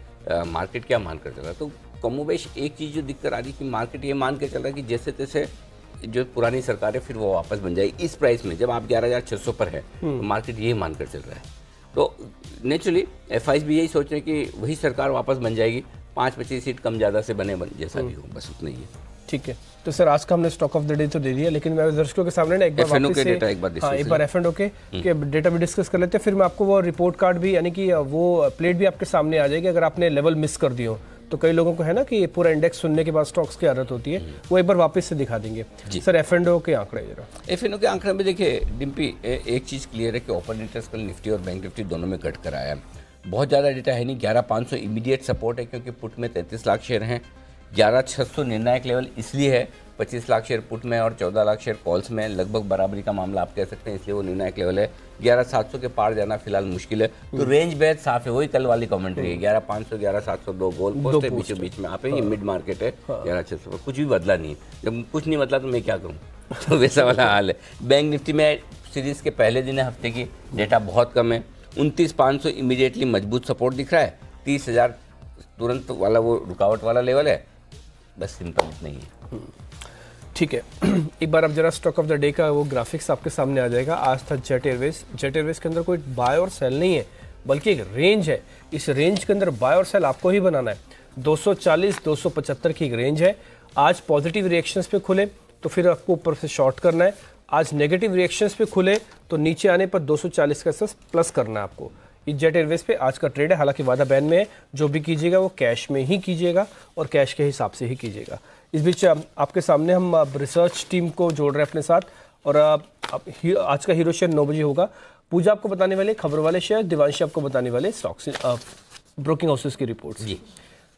मार्केट क्या मान कर चल रहा है। तो कमोबेश एक चीज़ जो दिक्कत आ रही कि मार्केट ये मान के चल रहा है कि जैसे तैसे जो पुरानी सरकार है फिर वो वापस बन जाएगी इस प्राइस में। जब आप 11,600 पर है तो मार्केट ये मान कर चल रहा है। तो नेचुरली FIs भी यही सोच रहे हैं कि वही सरकार वापस बन जाएगी, 5-25 सीट कम ज़्यादा से बने जैसा भी हो, बस उतना ही है। ठीक है, तो सर आज का हमने स्टॉक ऑफ द डे तो दे दिया, लेकिन मैं दर्शकों के सामने ना एक बार F&O के डेटा एक बार F&O के डेटा भी डिस्कस कर लेते हैं, फिर मैं आपको वो रिपोर्ट कार्ड भी, यानी कि वो प्लेट भी आपके सामने आ जाएगी अगर आपने लेवल मिस कर दिए हो। तो कई लोगों को है ना कि ये पूरा इंडेक्स सुनने के बाद स्टॉक्स की आदत होती है, वो एक बार वापस से दिखा देंगे। सर F&O के आंकड़े जरा। F&O के आंकड़े में देखिए डिम्पी, एक चीज़ क्लियर है कि ओपन इंटरेस्ट कल निफ्टी और बैंक निफ्टी दोनों में घट कर आया है। बहुत ज़्यादा डेटा है नहीं, 11,500 इमीडिएट सपोर्ट है क्योंकि पुट में 33 लाख शेयर हैं, 11,600 निर्णायक लेवल इसलिए है, 25 लाख शेयर पुट में और 14 लाख शेयर कॉल्स में, लगभग बराबरी का मामला आप कह सकते हैं, इसलिए वो निर्णायक लेवल है। 11,700 के पार जाना फिलहाल मुश्किल है। तो रेंज बेहद साफ है, वही कल वाली कमेंट्री है, 11,500 11,700 दो गोल पोस्ट है, बीचों बीच में आप ये मिड मार्केट है 11,600 पर, कुछ भी बदला नहीं है। जब कुछ नहीं बदला तो मैं क्या करूँ, तो वैसा वाला हाल है। बैंक निफ्टी में सीरीज के पहले दिन है, हफ्ते की डेटा बहुत कम है, 29,500 इमीडिएटली मजबूत सपोर्ट दिख रहा है, 30,000 तुरंत वाला वो रुकावट वाला लेवल है, बस सिंपल इतना ही है। ठीक है, एक बार अब जरा स्टॉक ऑफ द डे का वो ग्राफिक्स आपके सामने आ जाएगा। आज था जेट एयरवेज। जेट एयरवेज के अंदर कोई बाय और सेल नहीं है, बल्कि एक रेंज है। इस रेंज के अंदर बाय और सेल आपको ही बनाना है। 240-275 की एक रेंज है। आज पॉजिटिव रिएक्शंस पे खुले तो फिर आपको ऊपर से शॉर्ट करना है, आज नेगेटिव रिएक्शंस पे खुले तो नीचे आने पर 240 का प्लस करना है आपको। इस जेट एयरवेज पे आज का ट्रेड है, हालांकि वादा बैन में है, जो भी कीजिएगा वो कैश में ही कीजिएगा और कैश के हिसाब से ही कीजिएगा। इस बीच आपके सामने हम रिसर्च टीम को जोड़ रहे हैं अपने साथ, और आज का हीरो शेयर 9 बजे होगा। पूजा आपको बताने वाले खबर वाले शेयर, दिवांशी आपको बताने वाले स्टॉक्स ब्रोकिंग हाउसेस की रिपोर्ट्स। जी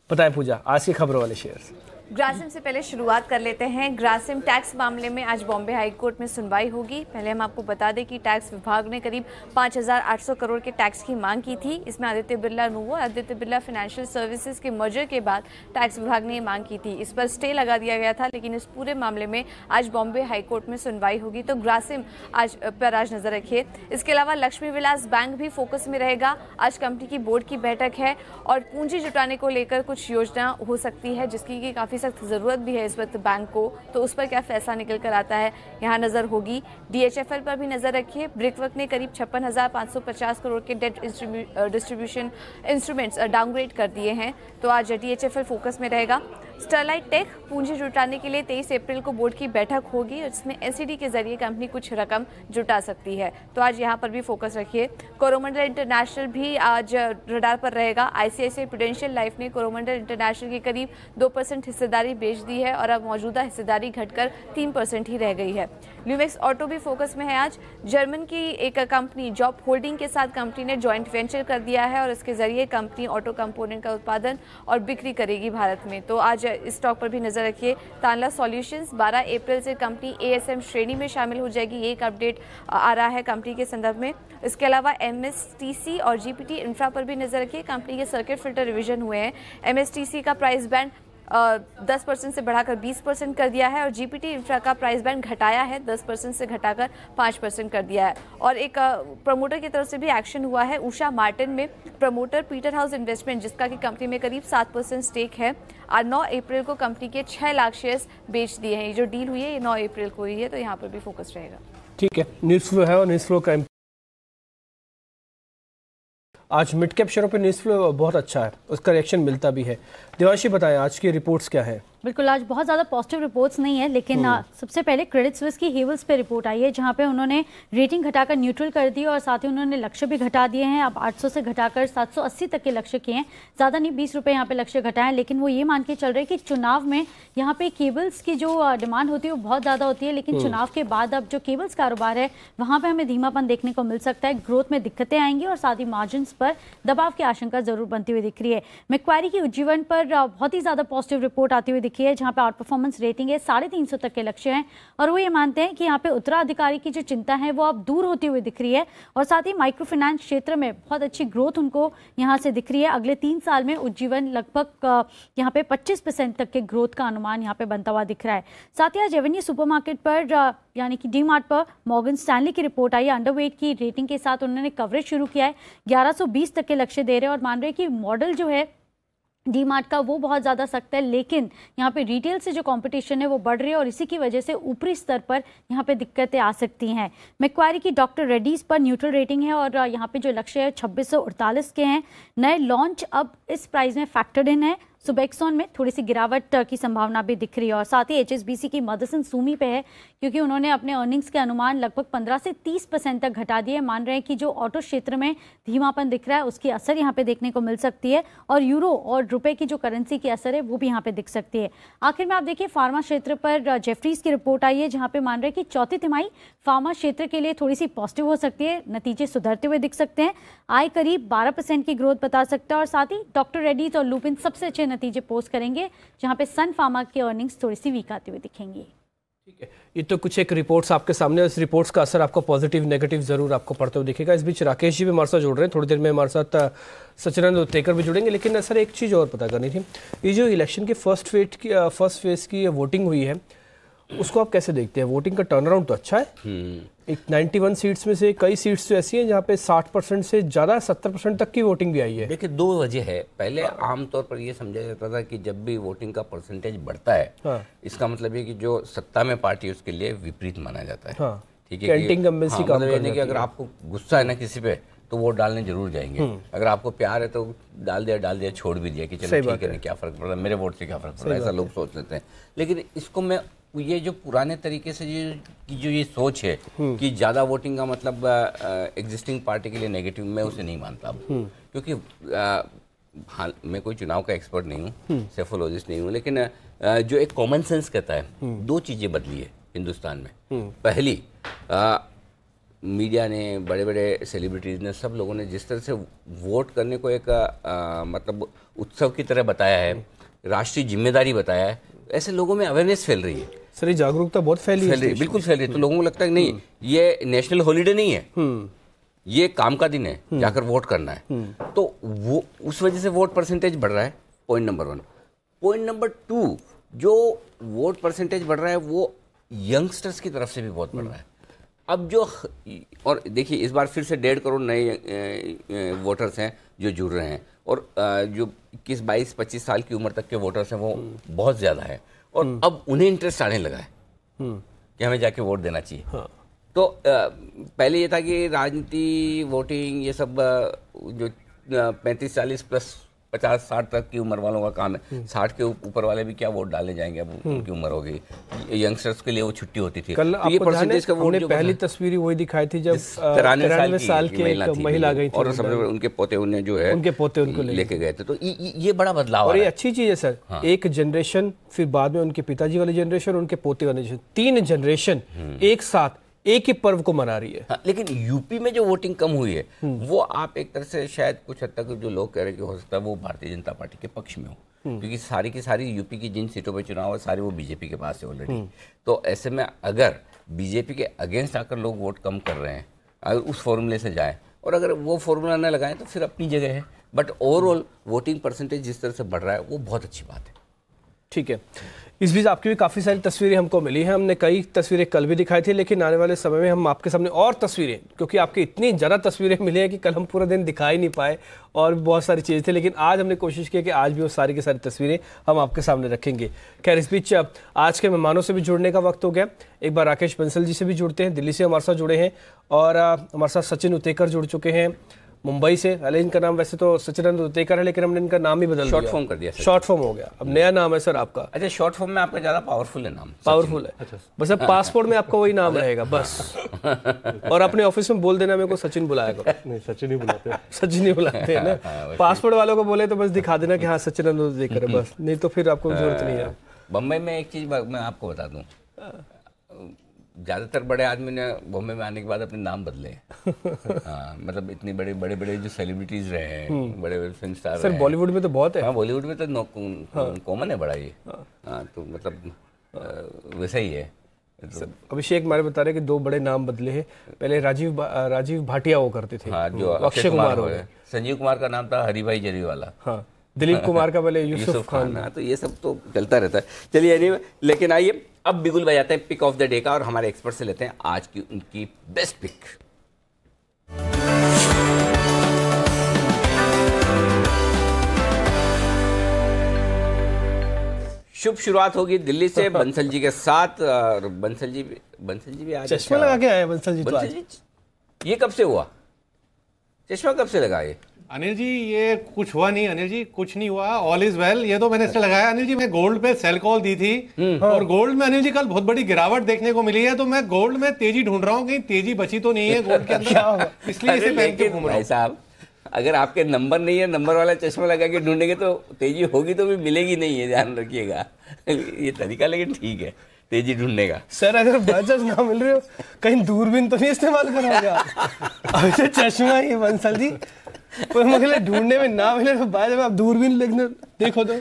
बताएं पूजा, आज की खबर वाले शेयर्स। ग्रासिम से पहले शुरुआत कर लेते हैं। ग्रासिम टैक्स मामले में आज बॉम्बे हाई कोर्ट में सुनवाई होगी। पहले हम आपको बता दें कि टैक्स विभाग ने करीब 5,800 करोड़ के टैक्स की मांग की थी। इसमें आदित्य बिरला नूवो और आदित्य बिरला फाइनेंशियल सर्विसेज के मर्जर के बाद टैक्स विभाग ने ये मांग की थी। इस पर स्टे लगा दिया गया था, लेकिन इस पूरे मामले में आज बॉम्बे हाई कोर्ट में सुनवाई होगी। तो ग्रासिम आज नजर रखिए। इसके अलावा लक्ष्मी विलास बैंक भी फोकस में रहेगा। आज कंपनी की बोर्ड की बैठक है और पूंजी जुटाने को लेकर कुछ योजना हो सकती है, जिसकी की काफी सख्त जरूरत भी है इस वक्त बैंक को। तो उस पर क्या फैसला निकल कर आता है, यहाँ नजर होगी। DHFL पर भी नजर रखिए। ब्रिकवर्क ने करीब 56,550 करोड़ के डेट डिस्ट्रीब्यूशन इंस्ट्रूमेंट्स डाउनग्रेड कर दिए हैं। तो आज DHFL फोकस में रहेगा। स्टरलाइट टेक पूंजी जुटाने के लिए 23 अप्रैल को बोर्ड की बैठक होगी, जिसमें NCD के जरिए कंपनी कुछ रकम जुटा सकती है। तो आज यहाँ पर भी फोकस रखिए। कोरोमंडल इंटरनेशनल भी आज रडार पर रहेगा। ICICI प्रूडेंशियल लाइफ ने कोरोमंडल इंटरनेशनल की करीब 2% हिस्सेदारी बेच दी है और अब मौजूदा हिस्सेदारी घटकर 3% ही रह गई है। ल्यूमेक्स ऑटो भी फोकस में है। आज जर्मन की एक कंपनी जॉब होल्डिंग के साथ कंपनी ने जॉइंट वेंचर कर दिया है और इसके जरिए कंपनी ऑटो कंपोनेंट का उत्पादन और बिक्री करेगी भारत में। तो आज इस स्टॉक पर भी नजर रखिए। तानला सॉल्यूशंस 12 अप्रैल से कंपनी ASM श्रेणी में शामिल हो जाएगी, ये एक अपडेट आ रहा है कंपनी के संदर्भ में। इसके अलावा MSTC और GPT इंफ्रा पर भी नजर रखिए। कंपनी के सर्किट फिल्टर रिवीजन हुए हैं। MSTC का प्राइस बैंड 10% से बढ़ाकर 20% कर दिया है और जीपीटी इंफ्रा का प्राइस बैंड घटाया है, 10% से घटाकर 5% कर दिया है। और एक प्रमोटर की तरफ से भी एक्शन हुआ है। उषा मार्टिन में प्रमोटर पीटर हाउस इन्वेस्टमेंट, जिसका कि कंपनी में करीब 7% स्टेक है, और 9 अप्रैल को कंपनी के 6 लाख शेयर्स बेच दिए हैं। ये जो डील हुई है ये 9 अप्रैल को हुई है, तो यहाँ पर भी फोकस रहेगा। ठीक है, न्यूज़ फ्लो है और न्यूज़ फ्लो का आज मिड कैप शेयरों पे न्यूज़ फ्लो बहुत अच्छा है, उसका रिएक्शन मिलता भी है। देवांशी बताएं आज की रिपोर्ट्स क्या है? बिल्कुल, आज बहुत ज़्यादा पॉजिटिव रिपोर्ट्स नहीं है, लेकिन सबसे पहले क्रेडिट स्विस की हेवल्स पे रिपोर्ट आई है, जहां पे उन्होंने रेटिंग घटाकर न्यूट्रल कर दी और साथ ही उन्होंने लक्ष्य भी घटा दिए हैं। अब 800 से घटाकर 780 तक के लक्ष्य किए हैं, ज़्यादा नहीं, 20 रुपये यहाँ पे लक्ष्य घटाएं। लेकिन वो ये मान के चल रहे हैं कि चुनाव में यहाँ पे केबल्स की जो डिमांड होती है वो बहुत ज़्यादा होती है, लेकिन चुनाव के बाद अब जो केबल्स कारोबार है वहाँ पर हमें धीमापन देखने को मिल सकता है, ग्रोथ में दिक्कतें आएंगी और साथ ही मार्जिन पर दबाव की आशंका जरूर बनती हुई दिख रही है। मैक्वारी की उज्जीवन पर बहुत ही ज़्यादा पॉजिटिव रिपोर्ट आती हुई दिखी है, जहाँ पे आउट परफॉर्मेंस रेटिंग है, 350 तक के लक्ष्य हैं और वो ये मानते हैं कि यहाँ पे उत्तराधिकारी की जो चिंता है वो अब दूर होती हुई दिख रही है और साथ ही माइक्रो फाइनेंस क्षेत्र में बहुत अच्छी ग्रोथ उनको यहाँ से दिख रही है। अगले 3 साल में उज्जीवन लगभग यहाँ पे 25% तक के ग्रोथ का अनुमान यहाँ पे बनता हुआ दिख रहा है। साथ ही आज रेवेन्यू सुपरमार्केट पर यानी कि डी-मार्ट पर मॉर्गन स्टैनली की रिपोर्ट आई है, अंडरवेट की रेटिंग के साथ उन्होंने कवरेज शुरू किया है, 1120 तक के लक्ष्य दे रहे हैं और मान रहे हैं कि मॉडल जो है डी-मार्ट का वो बहुत ज़्यादा सख्त है, लेकिन यहाँ पे रिटेल से जो कंपटीशन है वो बढ़ रही है और इसी की वजह से ऊपरी स्तर पर यहाँ पे दिक्कतें आ सकती हैं। मैक्वारी की डॉक्टर रेड्डीज पर न्यूट्रल रेटिंग है और यहाँ पे जो लक्ष्य है 2648 के हैं। नए लॉन्च अब इस प्राइस में फैक्टर्ड इन है। सुबेक्सॉन में थोड़ी सी गिरावट की संभावना भी दिख रही है और साथ ही HSBC की मदरसन सूमी पे है, क्योंकि उन्होंने अपने अर्निंग्स के अनुमान लगभग 15 से 30% तक घटा दिए। मान रहे हैं कि जो ऑटो क्षेत्र में धीमापन दिख रहा है उसकी असर यहाँ पे देखने को मिल सकती है और यूरो और रुपए की जो करेंसी की असर है वो भी यहाँ पे दिख सकती है। आखिर में आप देखिए फार्मा क्षेत्र पर जेफरीज की रिपोर्ट आई है, जहाँ पे मान रहे हैं कि चौथी तिमाही फार्मा क्षेत्र के लिए थोड़ी सी पॉजिटिव हो सकती है, नतीजे सुधरते हुए दिख सकते हैं। आय करीब 12% की ग्रोथ बता सकता है और साथ ही डॉक्टर रेड्डीज और लुपिन सबसे अच्छे नतीजे पोस्ट करेंगे, जहां पे सन फार्मा के अर्निंग्स थोड़ी सी वीक आते हुए दिखेंगी। ठीक है, ये तो कुछ एक रिपोर्ट्स आपके सामने, इस रिपोर्ट्स का असर आपको पॉजिटिव नेगेटिव जरूर आपको पड़ते हुए दिखेगा। इस बीच राकेश जी भी हमारे साथ जुड़ रहे हैं, थोड़ी देर में हमारे साथ सचिनंद उत्तेकर भी जुड़ेंगे, लेकिन सर एक चीज़ और पता करनी थी, ये जो इलेक्शन के फर्स्ट फेज की वोटिंग हुई है उसको आप कैसे देखते हैं? वोटिंग का टर्न अराउंड तो अच्छा है, एक 91 सीट्स में से कई सीट्स तो ऐसी हैं जहाँ पे 60% से ज़्यादा 70% तक की वोटिंग भी आई है। देखिए, 2 वजह है। पहले आमतौर पर ये समझा जाता था कि जब भी वोटिंग का परसेंटेज बढ़ता है इसका मतलब ये कि जो सत्ता में पार्टी है उसके लिए विपरीत माना जाता है। ठीक है, मतलब कि अगर आपको गुस्सा है ना किसी पे तो वोट डालने जरूर जाएंगे, अगर आपको प्यार है तो डाल दिया छोड़ भी दिया कि चलो ठीक है, क्या फर्क पड़ रहा है, मेरे वोट से क्या फर्क पड़ रहा है, ऐसा लोग सोच लेते हैं। लेकिन इसको मैं ये जो पुराने तरीके से जो ये सोच है कि ज्यादा वोटिंग का मतलब एग्जिस्टिंग पार्टी के लिए नेगेटिव, मैं उसे नहीं मानता अब, क्योंकि मैं कोई चुनाव का एक्सपर्ट नहीं हूँ, सेफोलॉजिस्ट नहीं हूँ, लेकिन जो एक कॉमन सेंस कहता है 2 चीजें बदली है हिंदुस्तान में। पहली, मीडिया ने, बड़े बड़े सेलिब्रिटीज ने, सब लोगों ने जिस तरह से वोट करने को एक मतलब उत्सव की तरह बताया है, राष्ट्रीय जिम्मेदारी बताया है, ऐसे लोगों में अवेयरनेस फैल रही है। सर ये जागरूकता बहुत फैल रही है, बिल्कुल फैल रही है। तो लोगों को लगता है कि नहीं, ये नेशनल हॉलीडे नहीं है, ये काम का दिन है, जाकर वोट करना है। तो वो उस वजह से वोट परसेंटेज बढ़ रहा है, पॉइंट नंबर 1। पॉइंट नंबर 2, जो वोट परसेंटेज बढ़ रहा है वो यंगस्टर्स की तरफ से भी बहुत बढ़ रहा है। अब जो, और देखिए इस बार फिर से 1.5 करोड़ नए वोटर्स हैं जो जुड़ रहे हैं और जो 21, 22, 25 साल की उम्र तक के वोटर्स हैं वो बहुत ज़्यादा है और अब उन्हें इंटरेस्ट आने लगा है कि हमें जाके वोट देना चाहिए। तो पहले ये था कि राजनीति, वोटिंग, ये सब जो 35, 40 प्लस 50, 60 तक की उम्र वालों का काम है। 60 के ऊपर वाले भी क्या वोट डालने जाएंगे, अब उनकी उम्र हो गई। यंगस्टर्स के लिए वो छुट्टी होती थी। कल तो ये परसेंटेज का वोट, पहली तस्वीर वही दिखाई थी जब 93 साल की एक महिला गई थी और सब उनके पोते उन्हें जो है उनके पोते उनको लेके गए थे। तो ये बड़ा बदलाव और ये अच्छी चीज है सर। एक जनरेशन, फिर बाद में उनके पिताजी वाली जनरेशन, उनके पोते वाली जनरेशन, 3 जनरेशन एक साथ एक ही पर्व को मना रही है। हाँ, लेकिन यूपी में जो वोटिंग कम हुई है वो आप एक तरह से शायद कुछ हद तक जो लोग कह रहे हैं कि हो सकता है वो भारतीय जनता पार्टी के पक्ष में हो, क्योंकि सारी की सारी यूपी की जिन सीटों पर चुनाव है सारी वो बीजेपी के पास है ऑलरेडी। तो ऐसे में अगर बीजेपी के अगेंस्ट आकर लोग वोट कम कर रहे हैं, अगर उस फॉर्मूले से जाए और अगर वो फॉर्मूला न लगाएं तो फिर अपनी जगह है, बट ओवरऑल वोटिंग परसेंटेज जिस तरह से बढ़ रहा है वो बहुत अच्छी बात है। ठीक है। इस बीच आपकी भी काफ़ी सारी तस्वीरें हमको मिली हैं, हमने कई तस्वीरें कल भी दिखाई थी, लेकिन आने वाले समय में हम आपके सामने और तस्वीरें, क्योंकि आपकी इतनी ज़्यादा तस्वीरें मिली हैं कि कल हम पूरा दिन दिखा ही नहीं पाए और बहुत सारी चीज़ें थी, लेकिन आज हमने कोशिश की कि आज भी वो सारी की सारी तस्वीरें हम आपके सामने रखेंगे। खैर, इस बीच आज के मेहमानों से भी जुड़ने का वक्त हो गया। एक बार राकेश बंसल जी से भी जुड़ते हैं, दिल्ली से हमारे साथ जुड़े हैं, और हमारे साथ सचिन उतेकर जुड़ चुके हैं मुंबई से। पहले इनका नाम वैसे तो सचिदानंद उतेकर है, लेकिन हमने इनका नाम ही बदल दिया, शॉर्ट फॉर्म कर दिया, शॉर्ट फॉर्म हो गया, अब नया नाम है सर आपका। अच्छा, शॉर्ट फॉर्म में आपका ज़्यादा पावरफुल है नाम, पावरफुल है। अच्छा। बस अब पासपोर्ट में आपका वही नाम रहेगा बस। और अपने ऑफिस में बोल देना मेरे को सचिन बुलाया करो। नहीं, सचिन ही बुलाते हैं। सचिन ही बुलाते हैं ना। पासपोर्ट वालों को बोले तो बस दिखा देना कि हाँ सचिदानंद उतेकर है बस, नहीं तो फिर आपको जरूरत नहीं है। बम्बई में एक चीज़ मैं आपको बता दूं, ज़्यादातर बड़े आदमी ने बॉम्बे में आने के बाद अपने नाम बदले। हाँ, मतलब इतनी बड़े बड़े जो सेलिब्रिटीज रहे हैं, बड़े बड़े फिल्म स्टार सर बॉलीवुड में तो बहुत है। हाँ, बॉलीवुड में तो कॉमन है बड़ा ये। हाँ, तो मतलब वैसा ही है। तो अभिषेक हमारे बता रहे कि 2 बड़े नाम बदले हैं। पहले राजीव भाटिया वो करते थे। हाँ, जो अक्षय कुमार हो गए। संजीव कुमार का नाम था हरीभाई जरीवाला। हाँ, दिलीप कुमार का पहले यूसुफ खान। हाँ, तो ये सब तो चलता रहता है। चलिए anyway, लेकिन आइए अब बिगुल बजाते हैं पिक ऑफ द डे का, और हमारे एक्सपर्ट से लेते हैं आज की उनकी बेस्ट पिक। शुभ शुरुआत होगी दिल्ली से बंसल जी के साथ, और बंसल जी भी आज चश्मा लगा के आए बंसल जी। बंसल जी, ये कब से हुआ? चश्मा कब से लगा ये? अनिल जी, ये कुछ हुआ नहीं अनिल जी, कुछ नहीं हुआ, ऑल इज वेल। ये तो मैंने इसलिए लगाया अनिल जी, मैं गोल्ड पे सेल कॉल दी थी, और गोल्ड में अनिल जी कल बहुत बड़ी गिरावट देखने को मिली है, तो मैं गोल्ड में तेजी ढूंढ रहा हूँ, कहीं तेजी बची तो नहीं है गोल्ड के अंदर, इसलिए इसे पहन के घूम रहा हूँ। साहब, अगर आपके नंबर नहीं है, नंबर वाला चश्मा लगा के ढूंढेंगे तो तेजी होगी तो भी मिलेगी नहीं है, ध्यान रखिएगा। ये तरीका लेकिन ठीक है तेजी ढूंढने का। सर अगर बजट ना मिल रहे हो, कहीं दूरबीन तो नहीं इस्तेमाल करोगे आप? अभी चश्मा ही बंसल जी, पर मुझे ढूंढने में ना मिले तो बाद में आप दूरबीन लेकर देखो तो।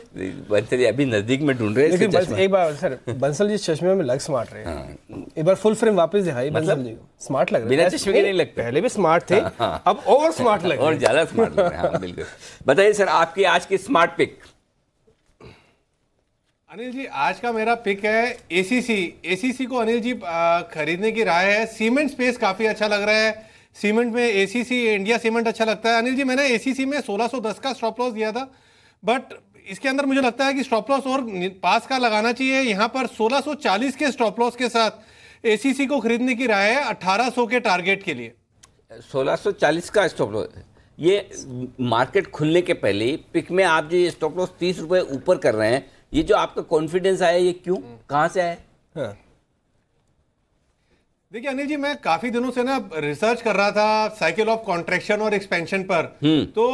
बंसल जी अभी नजदीक में ढूंढ रहे हैं। लेकिन बस एक बार सर, बंसल जी चश्मे में लग स्मार्ट रहे हैं। एक बार फुल फ्रेम वापस दिखाई बंसल जी, स्मार्ट लग रहे हैं। बिना चश्मे के नहीं लगते, पहले भी स्मार्ट थे, अब और स्मार्ट लग रहे हैं, और ज्यादा स्मार्ट लग रहे हैं। हाँ, बिल्कुल। बताइए सर, आपकी आज की स्मार्ट पिक। अनिल जी, आज का मेरा पिक है एसीसी को अनिल जी खरीदने की राय है। सीमेंट स्पेस काफी अच्छा लग रहा है, सीमेंट में एसीसी इंडिया सीमेंट अच्छा लगता है। अनिल जी, मैंने एसीसी में 1610 का स्टॉप लॉस दिया था, बट इसके अंदर मुझे लगता है कि स्टॉप लॉस और पास का लगाना चाहिए। यहाँ पर 1640 के स्टॉप लॉस के साथ एसीसी को खरीदने की राय है 1800 के टारगेट के लिए। 1640 का स्टॉप लॉस, ये मार्केट खुलने के पहले पिक में आप जो ये स्टॉप लॉस 30 रुपए ऊपर कर रहे हैं, ये जो आपका कॉन्फिडेंस आया, ये क्यों, कहां से आया? हाँ। देखिए अनिल जी, मैं काफी दिनों से ना रिसर्च कर रहा था साइकिल ऑफ कॉन्ट्रैक्शन और एक्सपेंशन पर, तो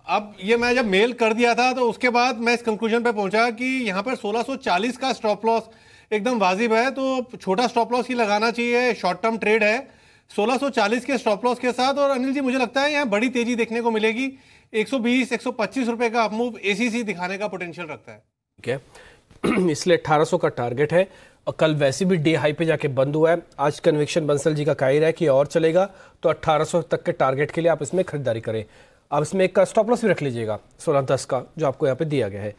अब ये मैं जब मेल कर दिया था तो उसके बाद मैं इस कंक्लूजन पे पहुंचा कि यहाँ पर 1640 का स्टॉप लॉस एकदम वाजिब है, तो छोटा स्टॉप लॉस ही लगाना चाहिए, शॉर्ट टर्म ट्रेड है 1640 के स्टॉप लॉस के साथ। और अनिल जी, मुझे लगता है यहाँ बड़ी तेजी देखने को मिलेगी, 120-125 रुपए का अपमूव एसीसी दिखाने का पोटेंशियल रखता है। ठीक है, इसलिए 1800 का टारगेट है, और कल वैसे भी डे हाई पे जाके बंद हुआ है। आज कन्विक्शन बंसल जी का कह रहा है कि और चलेगा, तो 1800 तक के टारगेट के लिए आप इसमें खरीदारी करें। आप इसमें एक स्टॉप लॉस भी रख लीजिएगा 1610 का, जो आपको यहाँ पे दिया गया है।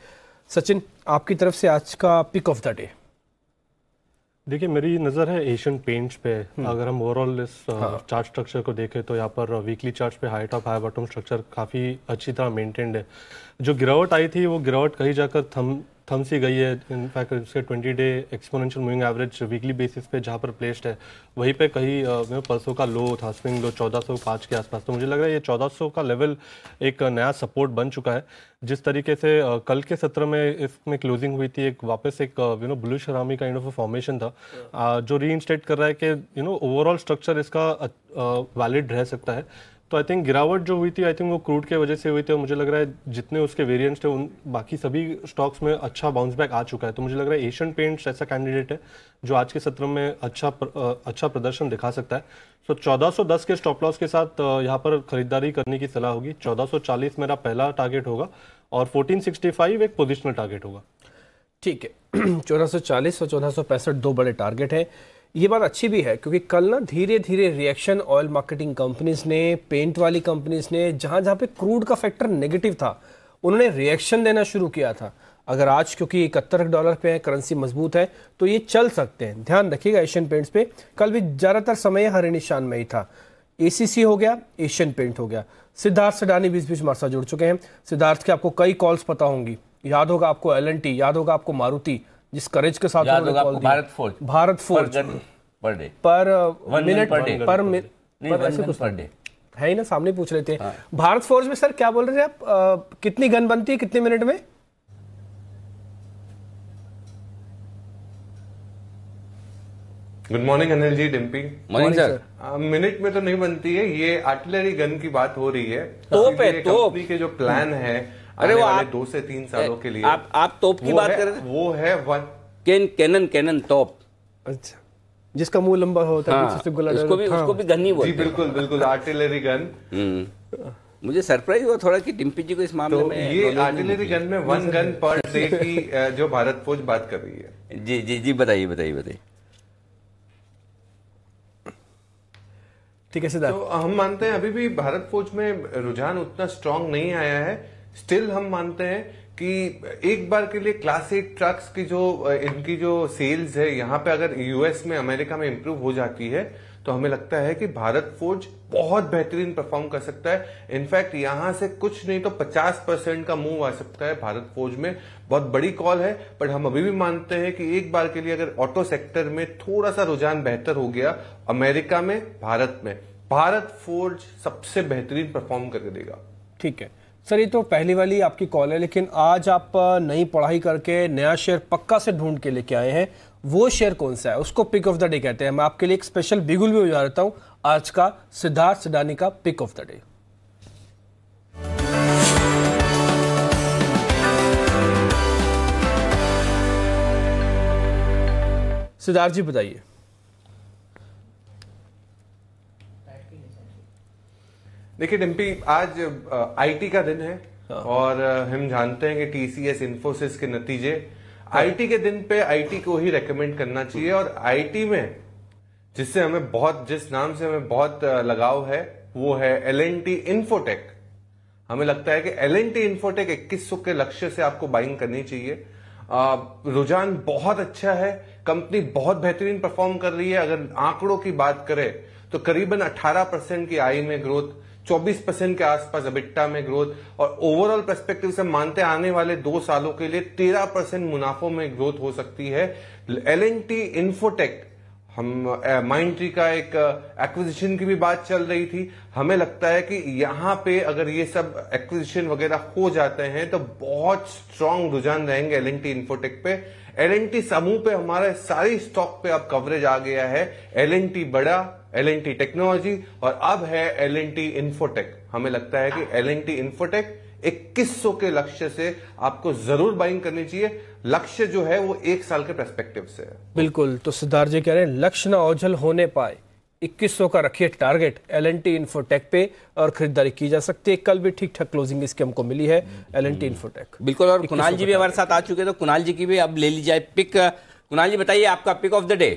सचिन, आपकी तरफ से आज का पिक ऑफ द डे। देखिए, मेरी नज़र है एशियन पेंट्स पे। अगर हम ओवरऑल इस चार्ट स्ट्रक्चर को देखें तो यहाँ पर वीकली चार्ट्स पे high top high bottom structure काफ़ी अच्छी तरह मेंटेन्ड है। जो गिरावट आई थी वो गिरावट कहीं जाकर थम सी गई है। इनफैक्ट इसके 20 day exponential moving average weekly basis पे जहाँ पर प्लेस्ड है, वहीं पे कहीं परसों का लो था, स्विंग लो 1405 के आसपास। तो मुझे लग रहा है ये 1400 का लेवल एक नया सपोर्ट बन चुका है। जिस तरीके से कल के सत्र में इसमें क्लोजिंग हुई थी, एक वापस एक बुलिश हरामी काइंड ऑफ फॉर्मेशन था, जो रीइंस्टेट कर रहा है कि ओवरऑल स्ट्रक्चर इसका वैलिड रह सकता है। तो आई थिंक गिरावट जो हुई थी, आई थिंक वो क्रूड के वजह से हुई थी, और मुझे लग रहा है जितने उसके वेरिएंट्स थे उन बाकी सभी स्टॉक्स में अच्छा बाउंस बैक आ चुका है। तो मुझे लग रहा है एशियन पेंट्स ऐसा कैंडिडेट है जो आज के सत्र में अच्छा प्रदर्शन दिखा सकता है। सो 1410 के स्टॉप लॉस के साथ यहाँ पर खरीदारी करने की सलाह होगी। 1440 मेरा पहला टारगेट होगा, और 1465 एक पोजिशनल टारगेट होगा। ठीक है, 1440 और 1465 दो बड़े टारगेट हैं। ये बात अच्छी भी है, क्योंकि कल ना धीरे धीरे रिएक्शन ऑयल मार्केटिंग कंपनीज ने, पेंट वाली कंपनीज ने, जहां जहां पे क्रूड का फैक्टर नेगेटिव था, उन्होंने रिएक्शन देना शुरू किया था। अगर आज क्योंकि $71 पे है, करेंसी मजबूत है, तो ये चल सकते हैं। ध्यान रखिएगा एशियन पेंट्स पे। कल भी ज़्यादातर समय हरे निशान में ही था। ACC हो गया, एशियन पेंट हो गया। सिद्धार्थ सडानी बीच बीच हमारे साथ जुड़ चुके हैं। सिद्धार्थ के आपको कई कॉल्स पता होंगी, याद होगा आपको L&T, याद होगा आपको मारुति, जिस करेज के साथ याद होगा कॉल आपको दिया। भारत फोर्ज पर डे, पर मिनट पर डे, पर ऐसे कुछ पर डे है ही ना, सामने पूछ रहे थे। भारत फोर्ज में सर क्या बोल रहे थे आप, कितनी गन बनती है कितने मिनट में? Good morning Anil ji, Dimpy. Morning sir. Minute में तो नहीं बनती है, ये आर्टिलरी गन की बात हो रही है। तोप है, तोप। कंपनी के जो प्लान है अरे आने वो वाले 2 से 3 सालों के लिए, आप तोप की बात कर रहे थे? वो है कैनन तोप। अच्छा, जिसका मुंह लंबा होता है, पीछे से गोला उसको भी गन ही बोलते जी, बिल्कुल बिल्कुल आर्टिलरी गन। मुझे सरप्राइज हुआ थोड़ा कि डिम्पी जी को इस मामले तो में ये आर्टिलरी गन में 1 गन पर डे की जो भारत फौज बात कर रही है। जी जी जी, बताइए। ठीक है सिद्धार्थ। तो हम मानते हैं अभी भी भारत फौज में रुझान उतना स्ट्रांग नहीं आया है। स्टिल हम मानते हैं कि एक बार के लिए क्लास 8 ट्रक्स की इनकी जो सेल्स है यहाँ पे अगर यूएस में, अमेरिका में इंप्रूव हो जाती है, तो हमें लगता है कि भारत फौज बहुत बेहतरीन परफॉर्म कर सकता है। इनफैक्ट यहां से कुछ नहीं तो 50% का मूव आ सकता है भारत फौज में। बहुत बड़ी कॉल है, बट हम अभी भी मानते हैं कि एक बार के लिए अगर ऑटो सेक्टर में थोड़ा सा रुझान बेहतर हो गया, अमेरिका में, भारत में, भारत फौज सबसे बेहतरीन परफॉर्म करके देगा। ठीक है सर, ये तो पहली वाली आपकी कॉल है, लेकिन आज आप नई पढ़ाई करके नया शेयर पक्का से ढूंढ के लेके आए हैं। वो शेयर कौन सा है? उसको पिक ऑफ द डे कहते हैं। मैं आपके लिए एक स्पेशल बिगुल भी उजाड़ देता हूं, आज का सिद्धार्थ सडानी का pick of the day. Siddharth ji बताइए। देखिए डिम्पी, आज आईटी का दिन है और हम जानते हैं कि टीसीएस, इन्फोसिस के नतीजे, आईटी के दिन पे आईटी को ही रेकमेंड करना चाहिए। और आईटी में जिस नाम से हमें बहुत लगाव है, वो है L&T इन्फोटेक। हमें लगता है कि L&T इन्फोटेक 2100 के लक्ष्य से आपको बाइंग करनी चाहिए। रुझान बहुत अच्छा है, कंपनी बहुत बेहतरीन परफॉर्म कर रही है। अगर आंकड़ों की बात करें तो करीबन 18% की आई में ग्रोथ, 24% के आसपास EBITDA में ग्रोथ, और ओवरऑल पर्सपेक्टिव से मानते हैं आने वाले 2 सालों के लिए 13% मुनाफों में ग्रोथ हो सकती है। L&T इन्फोटेक, हम माइंडट्री का एक एक्विजिशन की भी बात चल रही थी। हमें लगता है कि यहां पे अगर ये सब एक्विजिशन वगैरह हो जाते हैं तो बहुत स्ट्रांग रुझान रहेंगे L&T इन्फोटेक पे। L&T समूह पे हमारे सारी स्टॉक पे अब कवरेज आ गया है। L&T बड़ा, L&T टेक्नोलॉजी, और अब है L&T इन्फोटेक। हमें लगता है कि L&T इन्फोटेक 2100 के लक्ष्य से आपको जरूर बाइंग करनी चाहिए। लक्ष्य जो है वो 1 साल के पर्सपेक्टिव से है। बिल्कुल, तो सिद्धार्थ जी कह रहे हैं लक्ष्य ना ओझल होने पाए, 2100 का रखिए टारगेट L&T इन्फोटेक पे, और खरीदारी की जा सकती है। कल भी ठीक ठाक क्लोजिंग इसकी हमको मिली है L&T इन्फोटेक। बिल्कुल, और कुणाल जी भी हमारे साथ आ चुके, तो कुणाल जी की भी अब ले ली जाए पिक। कुणाल जी बताइए आपका pick of the day.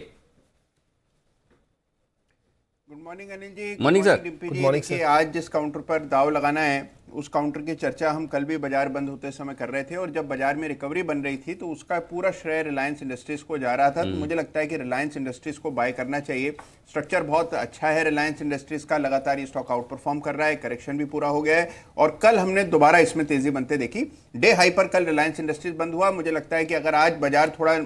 Good morning Anil ji. Morning sir. Good morning sir. आज जिस काउंटर पर दाव लगाना है, उस काउंटर की चर्चा हम कल भी बाजार बंद होते समय कर रहे थे, और जब बाजार में रिकवरी बन रही थी तो उसका पूरा श्रेय रिलायंस इंडस्ट्रीज को जा रहा था। तो मुझे लगता है कि रिलायंस इंडस्ट्रीज को बाय करना चाहिए। स्ट्रक्चर बहुत अच्छा है रिलायंस इंडस्ट्रीज का, लगातार ये स्टॉक आउट परफॉर्म कर रहा है, करेक्शन भी पूरा हो गया है, और कल हमने दोबारा इसमें तेजी बनते देखी। डे हाई पर कल रिलायंस इंडस्ट्रीज बंद हुआ। मुझे लगता है कि अगर आज बाजार थोड़ा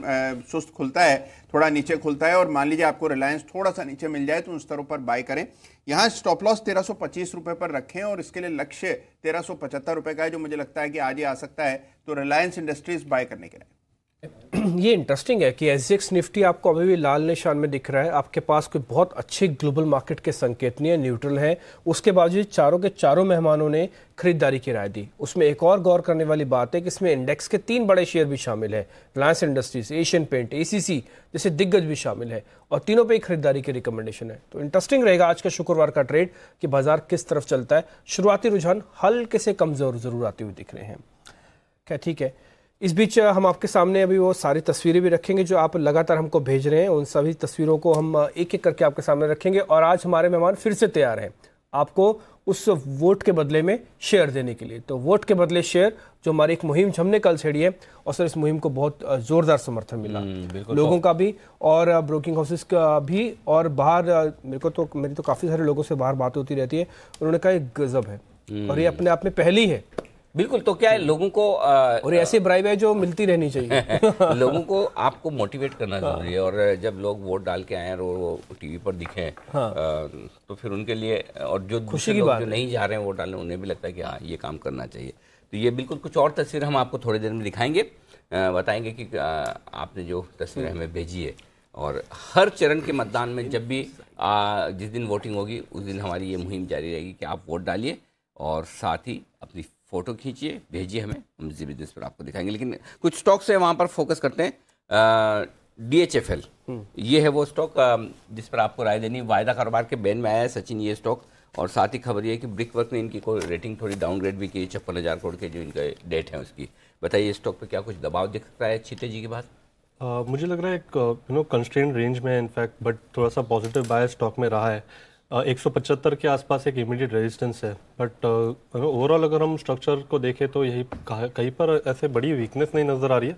सुस्त खुलता है, थोड़ा नीचे खुलता है, और मान लीजिए आपको रिलायंस थोड़ा सा नीचे मिल जाए, तो उन स्तरों पर बाय करें। यहाँ स्टॉप लॉस 1325 रुपए पर रखें, और इसके लिए लक्ष्य 1375 रुपए का है, जो मुझे लगता है कि आज ही आ सकता है। तो रिलायंस इंडस्ट्रीज बाय करने के लिए ये इंटरेस्टिंग है कि SGX निफ्टी आपको अभी भी लाल निशान में दिख रहा है। आपके पास कोई बहुत अच्छे ग्लोबल मार्केट के संकेत नहीं है, न्यूट्रल है। उसके बावजूद चारों के चारों मेहमानों ने खरीदारी की राय दी। उसमें एक और गौर करने वाली बात है कि इसमें इंडेक्स के 3 बड़े शेयर भी शामिल है, Reliance Industries, Asian Paint, ACC जैसे दिग्गज भी शामिल है, और तीनों पे ही खरीदारी की रिकमेंडेशन है। तो इंटरेस्टिंग रहेगा आज का शुक्रवार का ट्रेड कि बाजार किस तरफ चलता है। शुरुआती रुझान हल्के से कमजोर जरूर आते हुए दिख रहे हैं। क्या ठीक है, इस बीच हम आपके सामने अभी वो सारी तस्वीरें भी रखेंगे जो आप लगातार हमको भेज रहे हैं। उन सभी तस्वीरों को हम एक एक करके आपके सामने रखेंगे। और आज हमारे मेहमान फिर से तैयार हैं। आपको उस वोट के बदले में शेयर देने के लिए। तो वोट के बदले शेयर जो हमारी एक मुहिम हमने कल छेड़ी है, और सर इस मुहिम को बहुत जोरदार समर्थन मिला लोगों का भी और ब्रोकिंग हाउसेस का भी, और बाहर मेरी तो काफ़ी सारे लोगों से बाहर बात होती रहती है, उन्होंने कहा एक गजब है और ये अपने आप में पहली है। बिल्कुल, तो क्या है लोगों को और ऐसी ब्राइब है जो मिलती रहनी चाहिए। लोगों को आपको मोटिवेट करना जरूरी है, और जब लोग वोट डाल के आए और वो टीवी पर दिखे तो फिर उनके लिए, और जो खुशी की लोग बात जो नहीं जा रहे हैं वोट डालने, उन्हें भी लगता है कि हाँ ये काम करना चाहिए। तो ये बिल्कुल कुछ और तस्वीर हम आपको थोड़ी देर में दिखाएंगे, बताएंगे कि आपने जो तस्वीर हमें भेजी है, और हर चरण के मतदान में जब भी जिस दिन वोटिंग होगी उस दिन हमारी ये मुहिम जारी रहेगी कि आप वोट डालिए और साथ ही अपनी फ़ोटो खींचिए, भेजिए हमें, हम जी बिजनेस पर आपको दिखाएंगे। लेकिन कुछ स्टॉक्स है वहाँ पर फोकस करते हैं। DHFL ये है वो स्टॉक जिस पर आपको राय देनी। वायदा कारोबार के बैन में आया है सचिन ये स्टॉक, और साथ ही खबर ये है कि ब्रिकवर्क ने इनकी कोई रेटिंग थोड़ी डाउनग्रेड भी की, 56,000 करोड़ के जो इनका डेट है उसकी। बताइए स्टॉक पे क्या कुछ दबाव दिख रहा है छीते जी के बाद? मुझे लग रहा है एक कंस्ट्रेंट रेंज में इनफैक्ट, बट थोड़ा सा पॉजिटिव बायस स्टॉक में रहा है। 175 के आसपास एक इमीडिएट रेजिस्टेंस है, बट ओवरऑल अगर हम स्ट्रक्चर को देखें तो यही कहीं पर ऐसे बड़ी वीकनेस नहीं नज़र आ रही है।